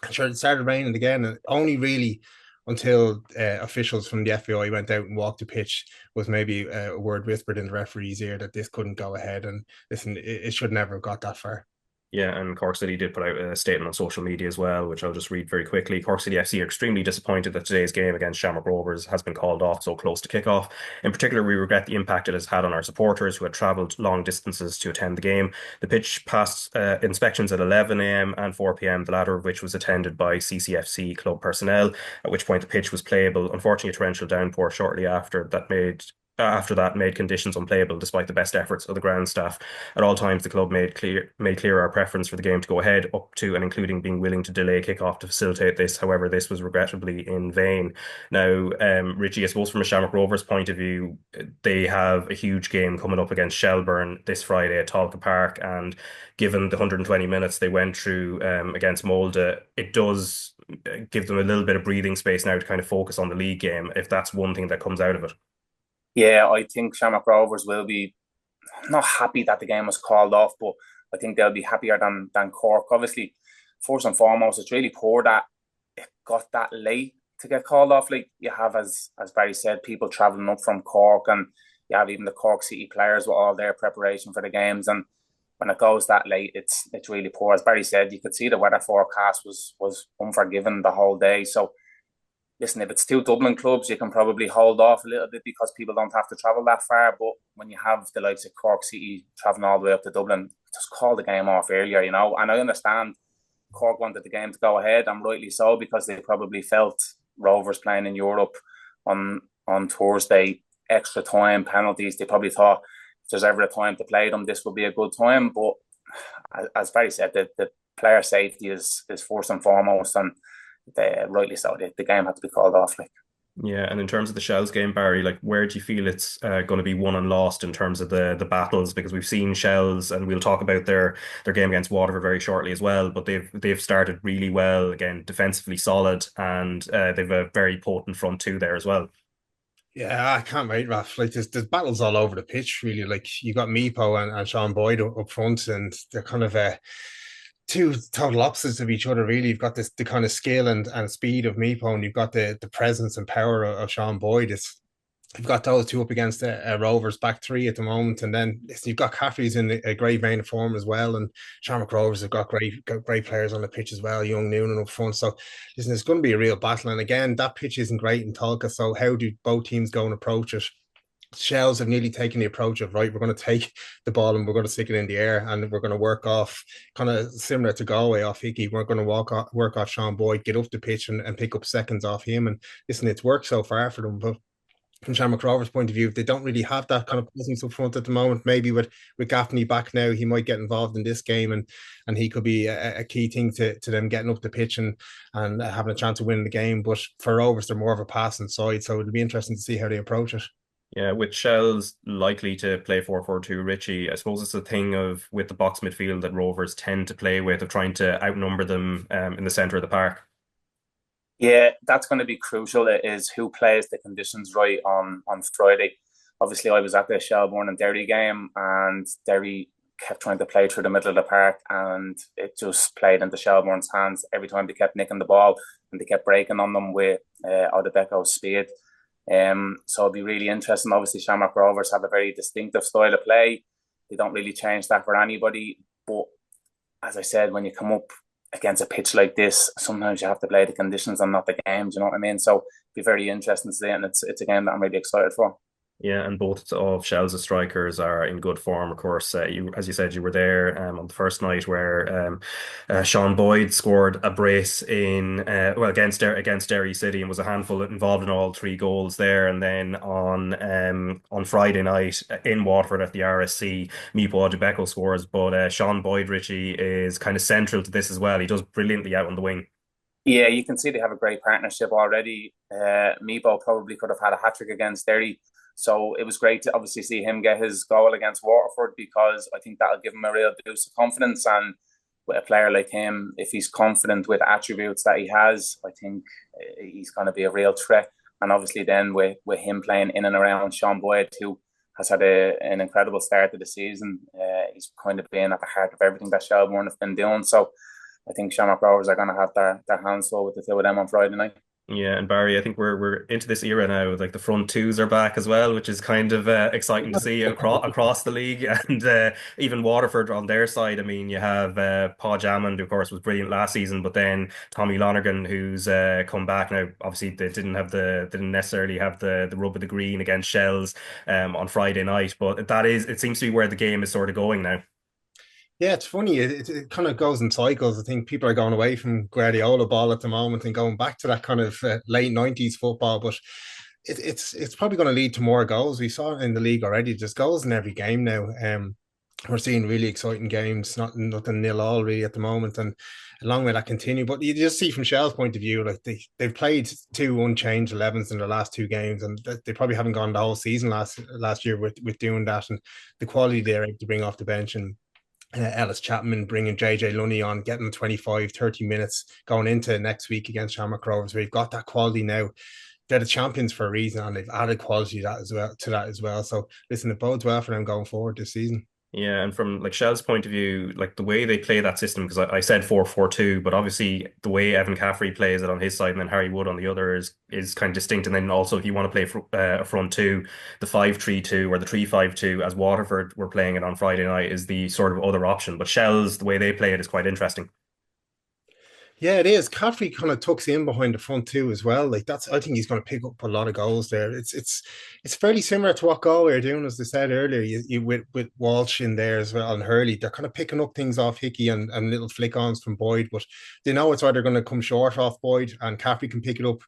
I: And sure, it started raining again, and only really until officials from the FAI went out and walked the pitch was maybe a word whispered in the referee's ear that this couldn't go ahead. And listen, it should never have got that far.
A: Yeah, and Cork City did put out a statement on social media as well, which I'll just read very quickly. Cork City FC are extremely disappointed that today's game against Shamrock Rovers has been called off so close to kickoff. In particular, we regret the impact it has had on our supporters who had travelled long distances to attend the game. The pitch passed inspections at 11 a.m. and 4 p.m, the latter of which was attended by CCFC club personnel, at which point the pitch was playable. Unfortunately, a torrential downpour shortly after that made conditions unplayable despite the best efforts of the ground staff. At all times, the club made clear our preference for the game to go ahead, up to and including being willing to delay kickoff to facilitate this. However, this was regrettably in vain. Now, Richie, I suppose from a Shamrock Rovers point of view, they have a huge game coming up against Shelbourne this Friday at Tolka Park, and given the 120 minutes they went through against Molde, it does give them a little bit of breathing space now to kind of focus on the league game, if that's one thing that comes out of it.
J: Yeah, I think Shamrock Rovers will be not happy that the game was called off, but I think they'll be happier than Cork. Obviously, first and foremost, it's really poor that it got that late to get called off. Like, you have, as Barry said, people travelling up from Cork, and you have even the Cork City players with all their preparation for the games. And when it goes that late, it's really poor. As Barry said, you could see the weather forecast was unforgiving the whole day. So listen, if it's 2 Dublin clubs, you can probably hold off a little bit because people don't have to travel that far. But when you have the likes of Cork City travelling all the way up to Dublin, just call the game off earlier, you know. And I understand Cork wanted the game to go ahead, and rightly so, because they probably felt Rovers playing in Europe on Thursday, extra time, penalties. They probably thought if there's ever a time to play them, this would be a good time. But as Barry said, the player safety is first and foremost, and rightly so, the game had to be called off. Like,
A: Yeah, and in terms of the Shells game, Barry, like where do you feel it's going to be won and lost in terms of the battles? Because we've seen Shells, and we'll talk about their game against Waterford very shortly as well. But they've started really well again, defensively solid, and they've a very potent front two there as well.
I: Yeah, I can't wait, Raf. Like there's battles all over the pitch, really. Like you got Meepo and Sean Boyd up front, and they're kind of two total opposites of each other, really. You've got the kind of skill and speed of Meepo, and you've got the presence and power of Sean Boyd. You've got those two up against Rovers back three at the moment, and then listen, you've got Caffrey's in a great vein of form as well, and Shamrock Rovers have got great players on the pitch as well, Young Noonan up front. So listen, it's going to be a real battle, and again, that pitch isn't great in Tolka. So how do both teams go and approach it? Shells have nearly taken the approach of, right, we're going to take the ball and we're going to stick it in the air, and we're going to work off, kind of similar to Galway off Hickey. We're going to work off Sean Boyd, get up the pitch and pick up seconds off him. And listen, it's worked so far for them, but from Shamrock Rovers' point of view, they don't really have that kind of presence up front at the moment. Maybe with Gaffney back now, he might get involved in this game, and he could be a key thing to them getting up the pitch and having a chance of winning the game. But for Rovers, they're more of a passing side, so it'll be interesting to see how they approach it.
A: Yeah, with Shells likely to play 4-4-2, Richie, I suppose it's a thing of with the box midfield that Rovers tend to play with, of trying to outnumber them in the centre of the park.
J: Yeah, that's going to be crucial, is who plays the conditions right on Friday. Obviously, I was at the Shelbourne and Derry game, and Derry kept trying to play through the middle of the park, and it just played into Shelbourne's hands every time they kept nicking the ball, and they kept breaking on them with Odebecko's speed. So it'll be really interesting. Obviously, Shamrock Rovers have a very distinctive style of play. They don't really change that for anybody. But as I said, when you come up against a pitch like this, sometimes you have to play the conditions and not the games. You know what I mean? So it'll be very interesting to see, and it's a game that I'm really excited for.
A: Yeah, and both of Shells' strikers are in good form. Of course, as you said, you were there on the first night where Sean Boyd scored a brace against Derry City and was a handful involved in all three goals there. And then on Friday night in Waterford at the RSC, Meepo Odebecko scores, but Sean Boyd, Richie, is kind of central to this as well. He does brilliantly out on the wing.
J: Yeah, you can see they have a great partnership already. Meepo probably could have had a hat-trick against Derry. So it was great to obviously see him get his goal against Waterford, because I think that'll give him a real boost of confidence. And with a player like him, if he's confident with attributes that he has, I think he's going to be a real threat. And obviously then with him playing in and around Sean Boyd, who has had an incredible start to the season, he's kind of been at the heart of everything that Shelbourne have been doing. So I think Shamrock Rovers are going to have their hands full with the two of them on Friday night.
A: Yeah, and Barry, I think we're into this era now. Like the front twos are back as well, which is kind of exciting to see across the league. And even Waterford on their side. I mean, you have Paul Hammond, who of course was brilliant last season, but then Tommy Lonergan, who's come back now. Obviously, they didn't necessarily have the rub of the green against Shells on Friday night, but it seems to be where the game is sort of going now.
I: Yeah, it's funny. It kind of goes in cycles. I think people are going away from Guardiola ball at the moment and going back to that kind of late 90s football. But it's probably going to lead to more goals. We saw it in the league already. There's goals in every game now. We're seeing really exciting games, nothing 0-0 really at the moment, and long may that continue. But you just see from Shell's point of view, like they've played two unchanged 11s in the last two games, and they probably haven't gone the whole season last year with doing that, and the quality they're able to bring off the bench. And Ellis Chapman bringing JJ Lunny on, getting 25-30 minutes going into next week against Shamrock Rovers. We've got that quality now. They're the champions for a reason, and they've added quality to that as well. So listen, it bodes well for them going forward this season.
A: Yeah, and from like Shell's point of view, like the way they play that system, because I said 4-4-2, but obviously the way Evan Caffrey plays it on his side and then Harry Wood on the other is kind of distinct. And then also if you want to play a front two, the 5-3-2 or the 3-5-2, as Waterford were playing it on Friday night, is the sort of other option. But Shell's, the way they play it is quite interesting.
I: Yeah, it is. Caffrey kind of tucks in behind the front too as well. Like I think he's going to pick up a lot of goals there. It's fairly similar to what Galway are doing, as they said earlier. You with Walsh in there as well and Hurley, they're kind of picking up things off Hickey and little flick-ons from Boyd, but they know it's either going to come short off Boyd, and Caffrey can pick it up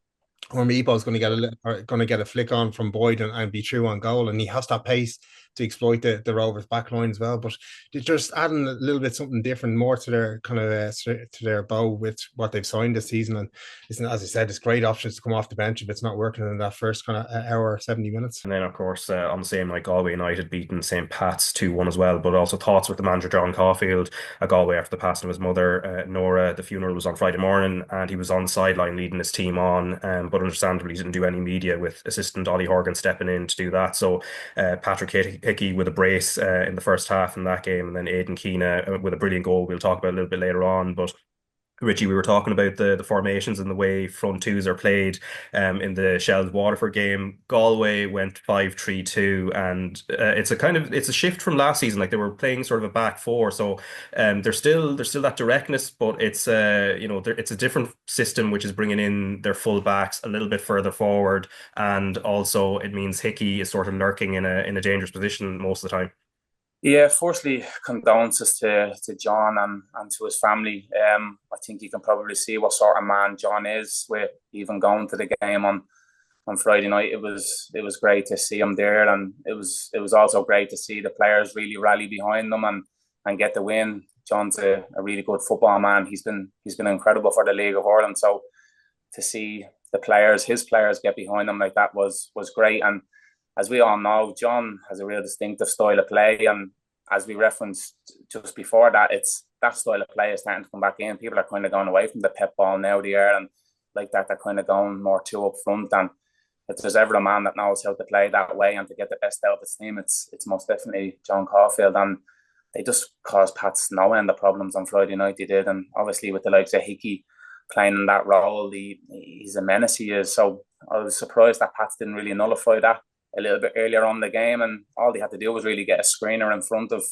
I: or Meepo's going to get a flick on from Boyd and be true on goal, and he has that pace to exploit the Rovers back line as well. But they're just adding a little bit something different, more to their kind of to their bow with what they've signed this season. And listen, as I said, it's great options to come off the bench if it's not working in that first kind of hour, 70 minutes.
A: And then, of course, on the same night, Galway United beaten St. Pat's 2-1 as well. But also thoughts with the manager, John Caulfield, at Galway after the passing of his mother, Nora. The funeral was on Friday morning, and he was on the sideline leading his team on. But understandably, he didn't do any media, with assistant Ollie Horgan stepping in to do that. So Patrick Hickey with a brace in the first half in that game, and then Aidan Keena with a brilliant goal we'll talk about a little bit later on. But Richie, we were talking about the formations and the way front twos are played in the Shels Waterford game. Galway went 5-3-2, and it's a shift from last season. Like, they were playing sort of a back four, so there's still that directness, but it's it's a different system, which is bringing in their full backs a little bit further forward, and also it means Hickey is sort of lurking in a dangerous position most of the time.
J: Yeah, firstly, condolences to John and to his family. I think you can probably see what sort of man John is, with even going to the game on Friday night. It was great to see him there, and it was also great to see the players really rally behind them and get the win. John's a really good football man. He's been incredible for the League of Ireland. So to see his players get behind him like that was great. And as we all know, John has a real distinctive style of play, and as we referenced just before that, it's that style of play is starting to come back in. People are kind of going away from the pep ball now, and like that, they're kind of going more two up front. And if there's ever a man that knows how to play that way and to get the best out of his team, it's most definitely John Caulfield. And they just caused Pats no end of problems on Friday night. They did, and obviously with the likes of Hickey playing in that role, he's a menace. He is. So I was surprised that Pats didn't really nullify that a little bit earlier on in the game, and all they had to do was really get a screener in front of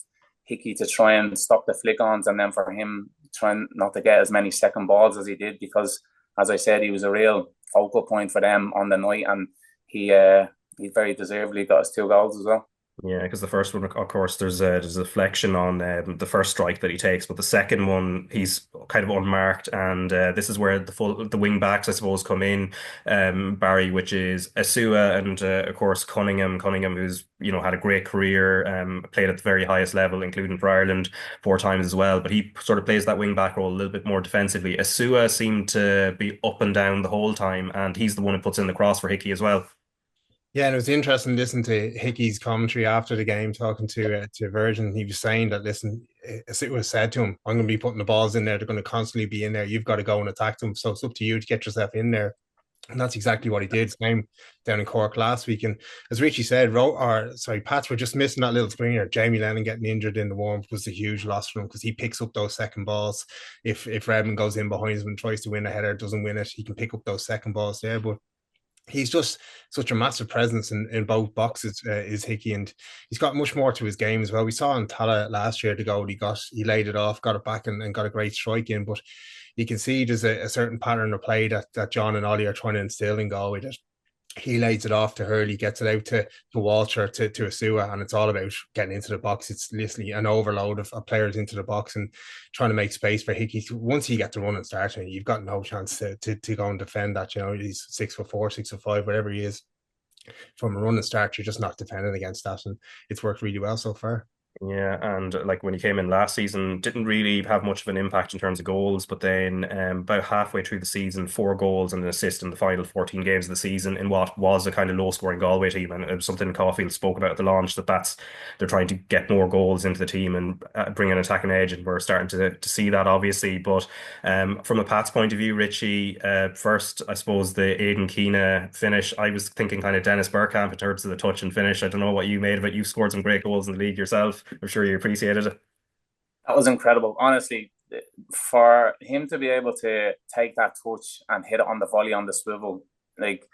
J: Hickey to try and stop the flick-ons, and then for him trying not to get as many second balls as he did, because, as I said, he was a real focal point for them on the night, and he very deservedly got his 2 goals as well.
A: Yeah, because the first one, of course, there's a deflection on the first strike that he takes, but the second one, he's kind of unmarked, and this is where the wing backs, I suppose, come in. Barry, which is Asua, and of course Cunningham, who's had a great career, played at the very highest level, including for Ireland 4 times as well. But he sort of plays that wing back role a little bit more defensively. Asua seemed to be up and down the whole time, and he's the one who puts in the cross for Hickey as well.
I: Yeah, and it was interesting listening to Hickey's commentary after the game, talking to Virgin. He was saying that, listen, it was said to him, I'm going to be putting the balls in there. They're going to constantly be in there. You've got to go and attack them. So it's up to you to get yourself in there. And that's exactly what he did. Same down in Cork last week. And as Richie said, Pats were just missing that little screener. Jamie Lennon getting injured in the warm was a huge loss for him, because he picks up those second balls. If Redmond goes in behind him and tries to win a header, doesn't win it, he can pick up those second balls there. But he's just such a massive presence in both boxes, is Hickey, and he's got much more to his game as well. We saw in Tala last year, the goal he laid it off, got it back and got a great strike in, but you can see there's a certain pattern of play that John and Ollie are trying to instill in Galway, that he lays it off to Hurley, gets it out to Walter, to Asua, and it's all about getting into the box. It's literally an overload of players into the box and trying to make space for Hickey. Once he gets the run and starting, you've got no chance to go and defend that. He's 6'4", 6'5", whatever he is. From a run and start, you're just not defending against that, and it's worked really well so far.
A: Yeah, and like when he came in last season, didn't really have much of an impact in terms of goals, but then about halfway through the season, 4 goals and an assist in the final 14 games of the season in what was a kind of low-scoring Galway team. And it was something Caulfield spoke about at the launch, they're trying to get more goals into the team and bring an attacking edge, and we're starting to see that, obviously. But from a Pat's point of view, Richie, first, I suppose the Aidan Keena finish, I was thinking kind of Dennis Bergkamp in terms of the touch and finish. I don't know what you made of it. You've scored some great goals in the league yourself. I'm sure you appreciated it.
J: That was incredible. Honestly, for him to be able to take that touch and hit it on the volley on the swivel, like,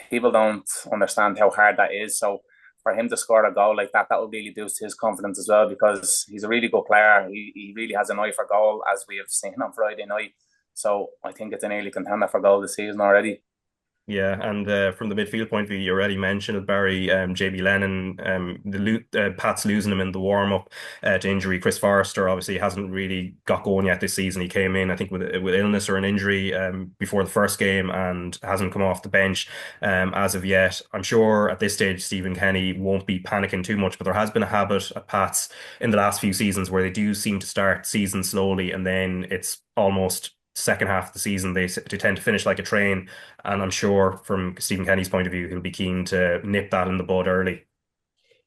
J: people don't understand how hard that is. So for him to score a goal like that will really boost his confidence as well, because he's a really good player. He really has an eye for goal, as we have seen on Friday night. So I think it's an early contender for goal this season already.
A: Yeah, and from the midfield point of view, you already mentioned it, Barry, JB Lennon, Pat's losing him in the warm-up to injury. Chris Forrester obviously hasn't really got going yet this season. He came in, I think, with illness or an injury before the first game and hasn't come off the bench as of yet. I'm sure at this stage, Stephen Kenny won't be panicking too much, but there has been a habit at Pat's in the last few seasons where they do seem to start seasons slowly and then it's almost second half of the season they tend to finish like a train, and I'm sure from Stephen Kenny's point of view he'll be keen to nip that in the bud early.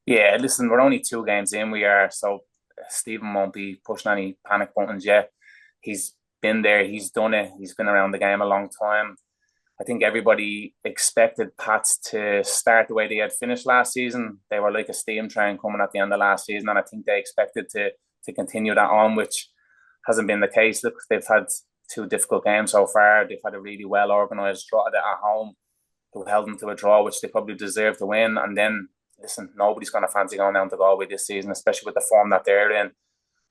J: Yeah, listen, we're only 2 games in, we are, so Stephen won't be pushing any panic buttons yet. He's been there, he's done it, he's been around the game a long time. I think everybody expected Pats to start the way they had finished last season. They were like a steam train coming at the end of last season, and I think they expected to continue that on, which hasn't been the case. Look, they've had 2 difficult games so far. They've had a really well organised draw at home, who held them to a draw, which they probably deserved to win. And then, listen, nobody's going to fancy going down to Galway this season, especially with the form that they're in.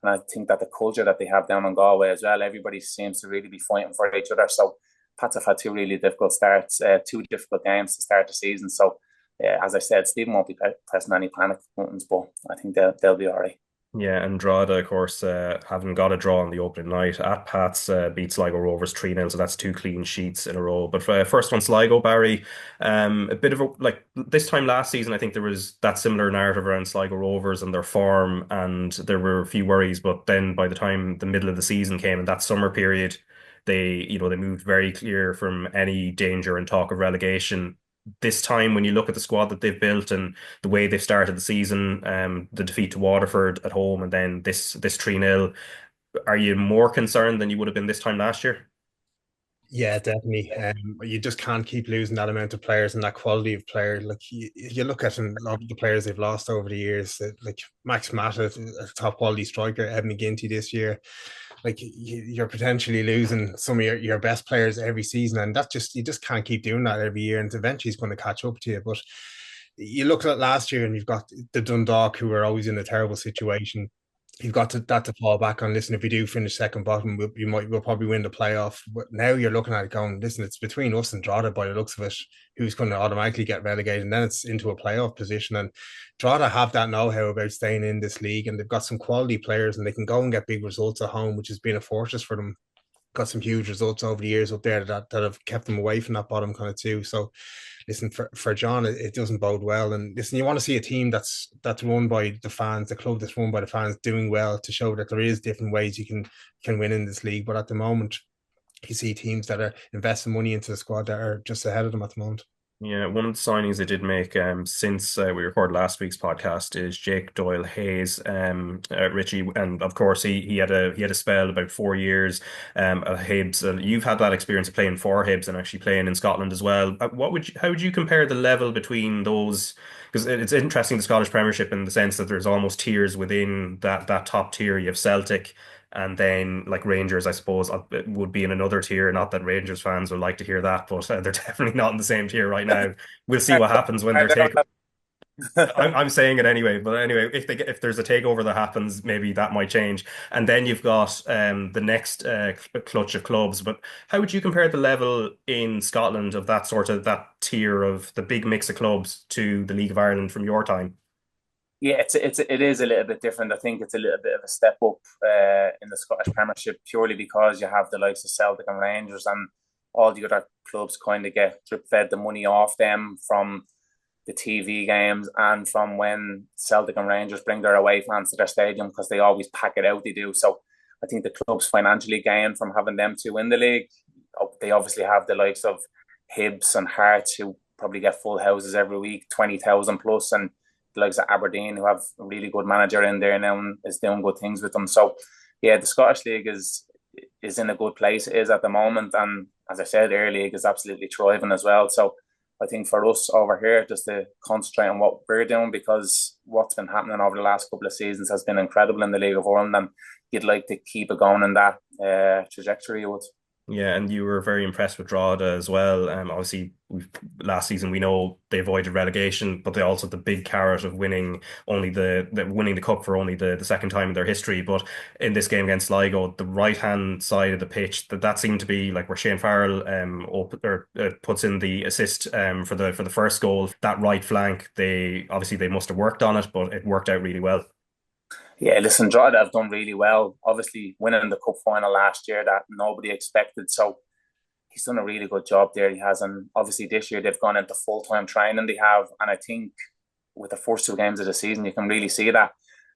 J: And I think that the culture that they have down in Galway as well, everybody seems to really be fighting for each other. So Pats have had 2 really difficult starts, 2 difficult games to start the season. So, as I said, Stephen won't be pressing any panic buttons, but I think they'll be all right.
A: Yeah, and Drogheda, of course, having got a draw on the opening night at Pats, beat Sligo Rovers 3-0, so that's 2 clean sheets in a row. But first on Sligo, Barry, a bit of a, like this time last season, I think there was that similar narrative around Sligo Rovers and their form, and there were a few worries. But then by the time the middle of the season came in that summer period, they moved very clear from any danger and talk of relegation. This time, when you look at the squad that they've built and the way they've started the season, the defeat to Waterford at home and then this 3-0, are you more concerned than you would have been this time last year?
I: Yeah, definitely. You just can't keep losing that amount of players and that quality of player. Like you look at a lot of the players they've lost over the years, like Max Mata, a top quality striker, Ed McGinty this year. Like you're potentially losing some of your best players every season, and you just can't keep doing that every year, and eventually it's going to catch up to you. But you look at last year and you've got the Dundalk, who are always in a terrible situation. You've got that to fall back on. Listen, if we do finish second bottom, we'll probably win the playoff. But now you're looking at it going, listen, it's between us and Drogheda by the looks of it, who's going to automatically get relegated, and then it's into a playoff position. And Drogheda have that know-how about staying in this league, and they've got some quality players, and they can go and get big results at home, which has been a fortress for them. Got some huge results over the years up there that have kept them away from that bottom kind of too. So listen, for John, it doesn't bode well. And listen, you want to see a team that's run by the fans, the club that's run by the fans, doing well, to show that there is different ways you can win in this league. But at the moment, you see teams that are investing money into the squad that are just ahead of them at the moment.
A: Yeah, one of the signings they did make since we recorded last week's podcast is Jake Doyle Hayes, Richie, and of course he had a spell about 4 years at Hibs, and you've had that experience of playing for Hibs and actually playing in Scotland as well. How would you compare the level between those? Because it's interesting, the Scottish Premiership, in the sense that there's almost tiers within that top tier. You have Celtic, and then like Rangers, I suppose, would be in another tier. Not that Rangers fans would like to hear that, but they're definitely not in the same tier right now. We'll see what happens when they're taken. I'm saying it anyway, but anyway, if there's a takeover that happens, maybe that might change. And then you've got the next clutch of clubs. But how would you compare the level in Scotland of that tier of the big mix of clubs to the League of Ireland from your time?
J: Yeah, it is a little bit different. I think it's a little bit of a step up in the Scottish Premiership, purely because you have the likes of Celtic and Rangers, and all the other clubs kind of get drip fed the money off them from the TV games and from when Celtic and Rangers bring their away fans to their stadium, because they always pack it out. They do. So I think the clubs financially gain from having them two in the league. They obviously have the likes of Hibs and Hearts, who probably get full houses every week, 20,000 plus, and the likes of Aberdeen, who have a really good manager in there now and is doing good things with them. So yeah, the Scottish League is in a good place. It is at the moment, and as I said, Air League is absolutely thriving as well. So I think for us over here, just to concentrate on what we're doing, because what's been happening over the last couple of seasons has been incredible in the League of Ireland, and you'd like to keep it going in that trajectory, you would.
A: Yeah, and you were very impressed with Drogheda as well. Obviously, last season we know they avoided relegation, but they also had the big carrot of winning winning the cup for only the second time in their history. But in this game against Sligo, the right hand side of the pitch, that seemed to be like where Shane Farrell puts in the assist for the first goal. That right flank, they must have worked on it, but it worked out really well.
J: Yeah, listen, Drogheda have done really well. Obviously, winning the cup final last year that nobody expected. So he's done a really good job there. He has, and obviously this year they've gone into full-time training. They have, and I think with the first 2 games of the season, you can really see that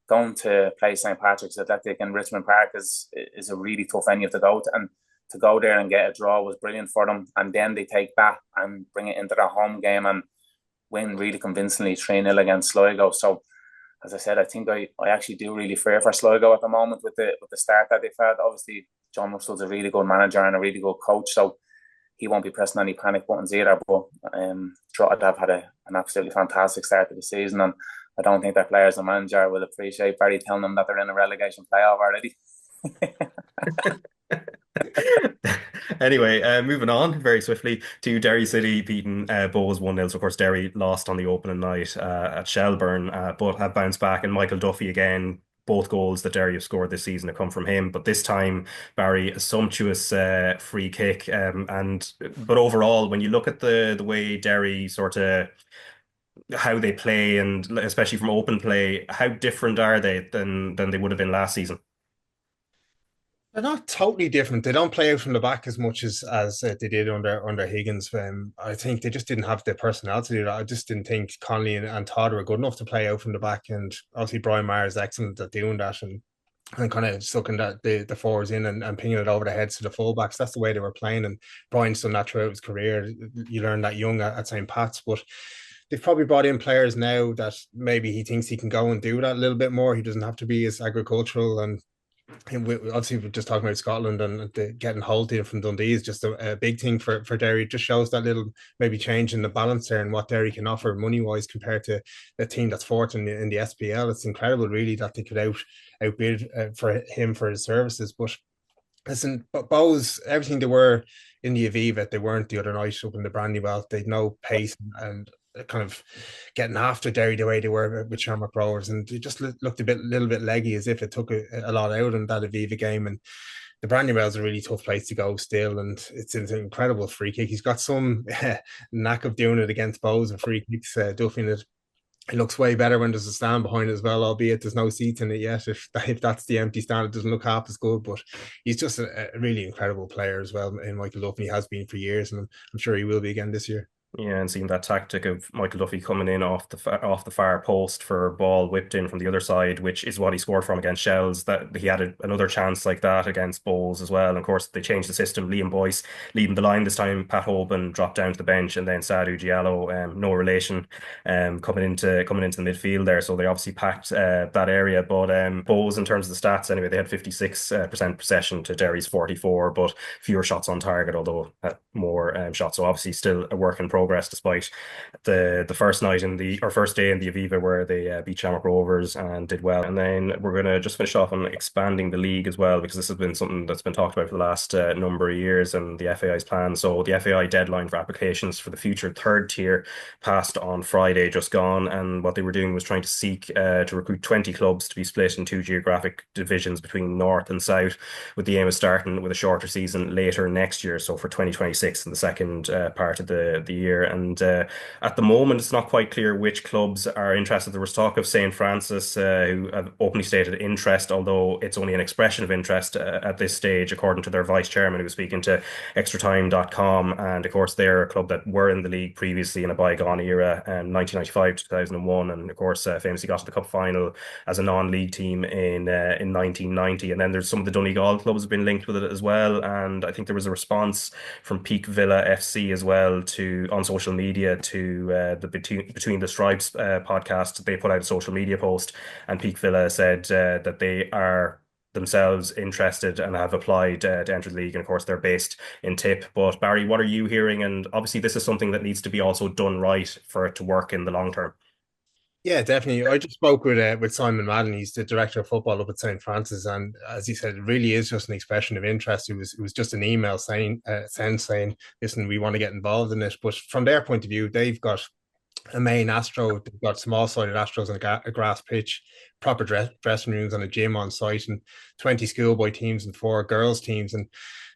J: going to play St. Patrick's Athletic in Richmond Park is a really tough venue to go to, and to go there and get a draw was brilliant for them. And then they take that and bring it into their home game and win really convincingly 3-0 against Sligo. So, as I said, I think I actually do really fear for Sligo at the moment with the start that they've had. Obviously, John Russell's a really good manager and a really good coach, so he won't be pressing any panic buttons either. But Drogheda have had an absolutely fantastic start to the season, and I don't think their players and manager will appreciate Barry telling them that they're in a relegation playoff already.
A: Anyway, moving on very swiftly to Derry City beating Bohs 1-0. So of course Derry lost on the opening night at Shelbourne, but have bounced back, and Michael Duffy again. Both goals that Derry have scored this season have come from him, but this time Barry, a sumptuous free kick. But overall, when you look at the way Derry sort of how they play, and especially from open play, how different are they than they would have been last season?
I: They're not totally different. They don't play out from the back as much as they did under Higgins. I think they just didn't have the personnel to do that. I just didn't think Connolly and Todd were good enough to play out from the back. And obviously Brian Maher is excellent at doing that and kind of sucking the forwards in and pinging it over the heads to the fullbacks. That's the way they were playing. And Brian's done that throughout his career. You learn that young at St. Pat's, but they've probably brought in players now that maybe he thinks he can go and do that a little bit more. He doesn't have to be as agricultural, and obviously we're just talking about Scotland, and getting Holte from Dundee is just a big thing for Derry. It just shows that little maybe change in the balance there and what Derry can offer money wise compared to a team that's fourth in the SPL. It's incredible really that they could outbid for him for his services. But listen, Bohs, everything they were in the Aviva, they weren't the other night up in the Brandywell. They'd no pace and kind of getting after Derry the way they were with Shamrock Rovers, and they just looked a little bit leggy, as if it took a lot out in that Aviva game. And the Brandywell is a really tough place to go still, and it's an incredible free kick. He's got some knack of doing it against Bohs and free kicks. Duffy, it looks way better when there's a stand behind it as well, albeit there's no seats in it yet. If that's the empty stand, it doesn't look half as good, but he's just a really incredible player as well in Michael Duffy. He has been for years, and I'm sure he will be again this year.
A: Yeah, and seeing that tactic of Michael Duffy coming in off the far post for a ball whipped in from the other side, which is what he scored from against Shells. That he had another chance like that against Bohs as well. And of course, they changed the system. Liam Boyce leading the line this time. Pat Hoban dropped down to the bench, and then Sadhu Diallo, no relation, coming into the midfield there. So they obviously packed that area. But Bohs, in terms of the stats, anyway, they had 56% possession to Derry's 44, but fewer shots on target, although had more shots. So obviously, still a work in progress, despite the first night first day in the Aviva where they beat Shamrock Rovers and did well. And then we're going to just finish off on expanding the league as well, because this has been something that's been talked about for the last number of years, and the FAI's plan. So the FAI deadline for applications for the future third tier passed on Friday just gone, and what they were doing was trying to seek to recruit 20 clubs to be split in 2 geographic divisions between North and South, with the aim of starting with a shorter season later next year, so for 2026 in the second part of the year. And at the moment, it's not quite clear which clubs are interested. There was talk of St. Francis, who have openly stated interest, although it's only an expression of interest at this stage, according to their vice chairman, who was speaking to extratime.com. And of course, they're a club that were in the league previously in a bygone era, 1995 to 2001, and of course famously got to the cup final as a non-league team in 1990. And then there's some of the Donegal clubs have been linked with it as well, and I think there was a response from Peak Villa FC as well on social media to the Between the Stripes podcast. They put out a social media post, and Peak Villa said that they are themselves interested and have applied to enter the league. And of course, they're based in Tip. But Barry, what are you hearing? And obviously, this is something that needs to be also done right for it to work in the long term.
I: Yeah, definitely. I just spoke with Simon Madden. He's the director of football up at St. Francis, and as he said, it really is just an expression of interest. It was just an email saying, "Listen, we want to get involved in this." But from their point of view, they've got a main Astro. They've got small-sided Astros on a grass pitch, proper dressing rooms, and a gym on site, and 20 schoolboy teams and 4 girls teams, and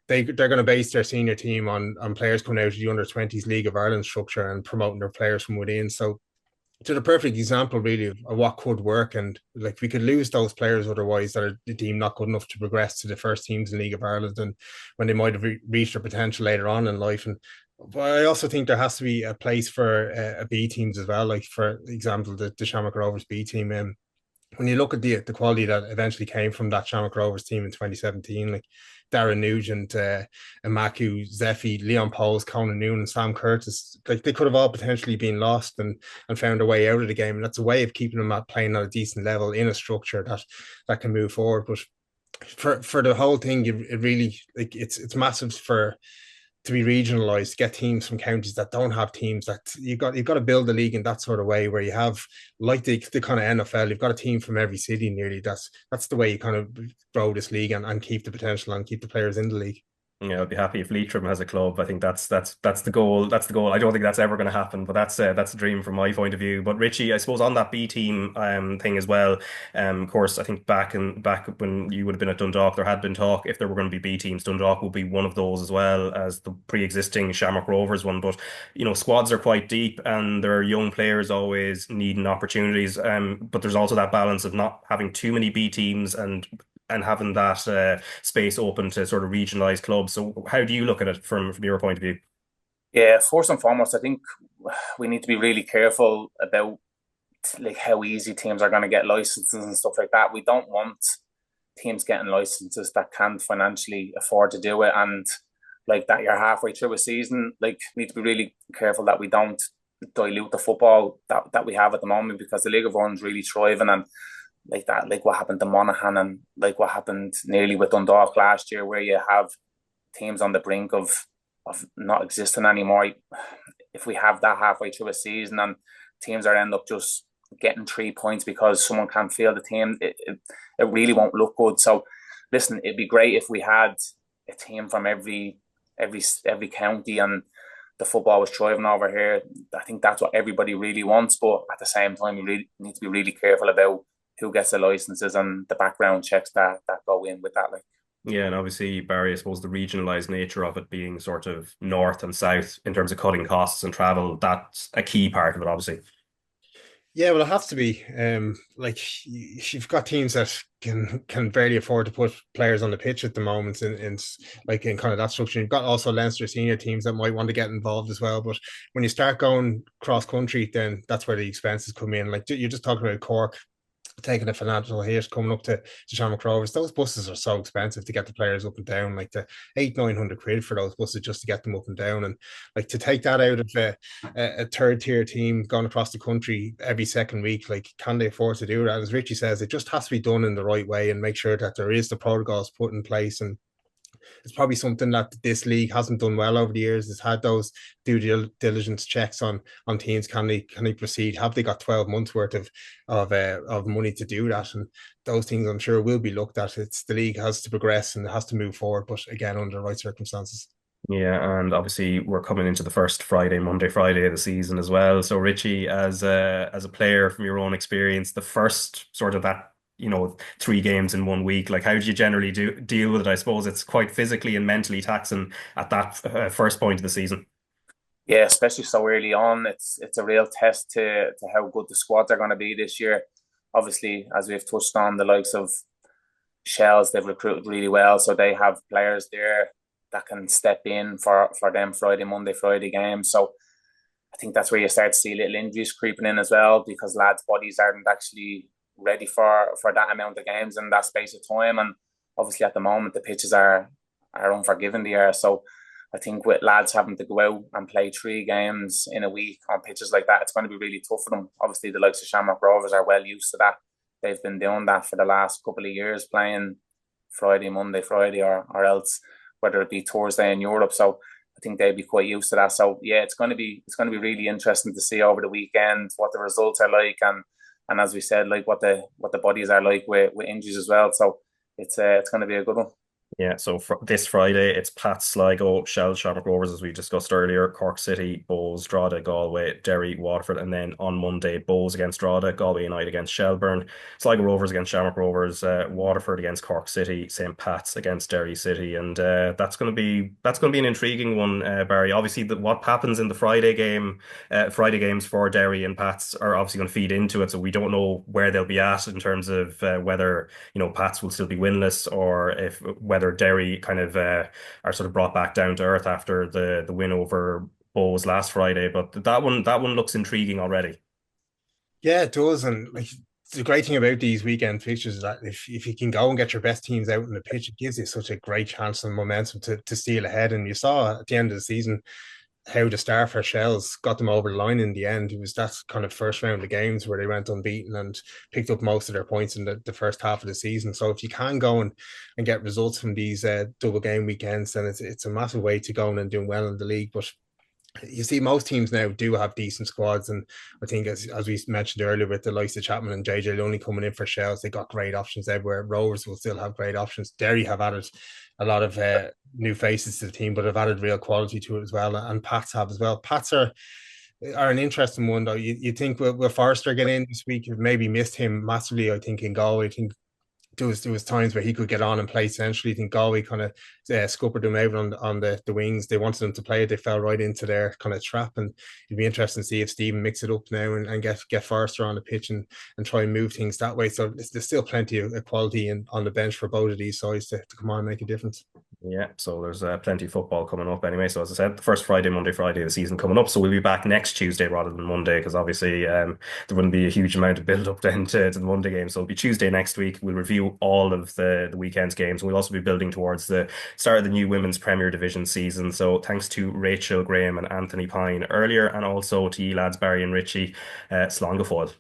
I: they're going to base their senior team on players coming out of the under-20s League of Ireland structure and promoting their players from within. So to the perfect example really of what could work, and like we could lose those players otherwise that are deemed not good enough to progress to the first teams in League of Ireland, and when they might have reached their potential later on in life. And but I also think there has to be a place for a B teams as well, like for example the Shamrock Rovers B team. When you look at the quality that eventually came from that Shamrock Rovers team in 2017, like Darren Nugent, Amaku, Zeffy, Leon Poles, Conan Noon, and Sam Curtis, like they could have all potentially been lost and found a way out of the game. And that's a way of keeping them at playing at a decent level in a structure that can move forward. But for the whole thing, it really, like it's massive to be regionalised, to get teams from counties that don't have teams. That you've got to build a league in that sort of way where you have, like the kind of NFL, you've got a team from every city nearly. That's the way you kind of grow this league and keep the potential and keep the players in the league.
A: Yeah, I'd be happy if Leitrim has a club. I think that's the goal. That's the goal. I don't think that's ever going to happen, but that's a dream from my point of view. But Richie, I suppose on that B team thing as well. Of course, I think back when you would have been at Dundalk, there had been talk if there were going to be B teams, Dundalk would be one of those as well as the pre-existing Shamrock Rovers one. But squads are quite deep, and there are young players always needing opportunities. But there's also that balance of not having too many B teams and having that space open to sort of regionalised clubs. So how do you look at it from your point of view?
J: Yeah, first and foremost, I think we need to be really careful about like how easy teams are going to get licenses and stuff like that. We don't want teams getting licenses that can't financially afford to do it, and like that you're halfway through a season. Like, need to be really careful that we don't dilute the football that we have at the moment, because the League of Ireland's really thriving, and like that, like what happened to Monaghan and like what happened nearly with Dundalk last year, where you have teams on the brink of not existing anymore. If we have that halfway through a season and teams are end up just getting 3 points because someone can't field the team, it really won't look good. So listen, it'd be great if we had a team from every county and the football was thriving over here. I think that's what everybody really wants, but at the same time, we really need to be really careful about who gets the licenses and the background checks that go in with that. Like,
A: yeah, and obviously, Barry, I suppose the regionalised nature of it being sort of north and south in terms of cutting costs and travel, that's a key part of it, obviously.
I: Yeah, well, it has to be. Like you've got teams that can barely afford to put players on the pitch at the moment, in kind of that structure. You've got also Leinster senior teams that might want to get involved as well. But when you start going cross country, then that's where the expenses come in. Like you're just talking about Cork taking a financial hit coming up to Shamrock Rovers. Those buses are so expensive to get the players up and down, like the 800-900 quid for those buses just to get them up and down. And like to take that out of a third tier team going across the country every second week, like can they afford to do that? As Richie says, it just has to be done in the right way and make sure that there is the protocols put in place. And it's probably something that this league hasn't done well over the years. It's had those due diligence checks on teams. Can they proceed? Have they got 12 months worth of money to do that? And those things, I'm sure, will be looked at. It's the league has to progress and it has to move forward, but again, under the right circumstances.
A: Yeah, and obviously we're coming into the first Monday, Friday of the season as well. So Richie, as a player from your own experience, the first sort of that 3 games in 1 week, like how do you generally deal with it? I suppose it's quite physically and mentally taxing at that first point of the season.
J: Yeah, especially so early on. It's a real test to how good the squads are going to be this year. Obviously, as we've touched on, the likes of Shells, they've recruited really well, so they have players there that can step in for them Monday, Friday games. So I think that's where you start to see little injuries creeping in as well, because lads' bodies aren't actually ready for that amount of games in that space of time. And obviously at the moment the pitches are unforgiving there. So I think with lads having to go out and play 3 games in a week on pitches like that, it's going to be really tough for them. Obviously the likes of Shamrock Rovers are well used to that. They've been doing that for the last couple of years, playing Monday, Friday, or else whether it be Thursday in Europe. So I think they'd be quite used to that. So yeah, it's going to be really interesting to see over the weekend what the results are like, and and as we said, like what the bodies are like with injuries as well. So it's going to be a good one.
A: Yeah, so this Friday, it's Pat, Sligo, Shell, Shamrock Rovers, as we discussed earlier, Cork City, Bohs, Drogheda, Galway, Derry, Waterford, and then on Monday, Bohs against Drogheda, Galway United against Shelbourne, Sligo Rovers against Shamrock Rovers, Waterford against Cork City, St. Pat's against Derry City, and that's going to be an intriguing one, Barry. Obviously, what happens in the Friday games for Derry and Pat's are obviously going to feed into it, so we don't know where they'll be at in terms of whether Pat's will still be winless or whether Derry kind of are sort of brought back down to earth after the win over Bohs last Friday. But that one looks intriguing already.
I: Yeah, it does. And like, the great thing about these weekend fixtures is that if you can go and get your best teams out on the pitch, it gives you such a great chance and momentum to steal ahead. And you saw at the end of the season how the star for Shells got them over the line in the end. It was that kind of first round of games where they went unbeaten and picked up most of their points in the first half of the season. So if you can go and get results from these double game weekends, then it's a massive way to go and doing well in the league. But you see, most teams now do have decent squads, and I think as we mentioned earlier, with the likes of Chapman and JJ Lunny coming in for Shells, they got great options everywhere. Rovers will still have great options. Derry have added a lot of new faces to the team, but have added real quality to it as well, and Pats have as well. Pats are an interesting one though. You think will Forrester get in this week? You've maybe missed him massively, I think, in Galway. I think there was times where he could get on and play centrally. I think Galway kind of scuppered him out on the wings. They wanted him to play it. They fell right into their kind of trap, and it'd be interesting to see if Stephen mix it up now and get Forrester on the pitch and try and move things that way. So there's still plenty of quality on the bench for both of these sides to come on and make a difference.
A: Yeah, so there's plenty of football coming up anyway. So as I said, the first Monday, Friday of the season coming up. So we'll be back next Tuesday rather than Monday, because obviously there wouldn't be a huge amount of build up then to the Monday game. So it'll be Tuesday next week. We'll review all of the weekend's games. We'll also be building towards the start of the new Women's Premier Division season. So thanks to Rachel, Graham and Anthony Pyne earlier, and also to you lads, Barry and Richie. Slán go fóill.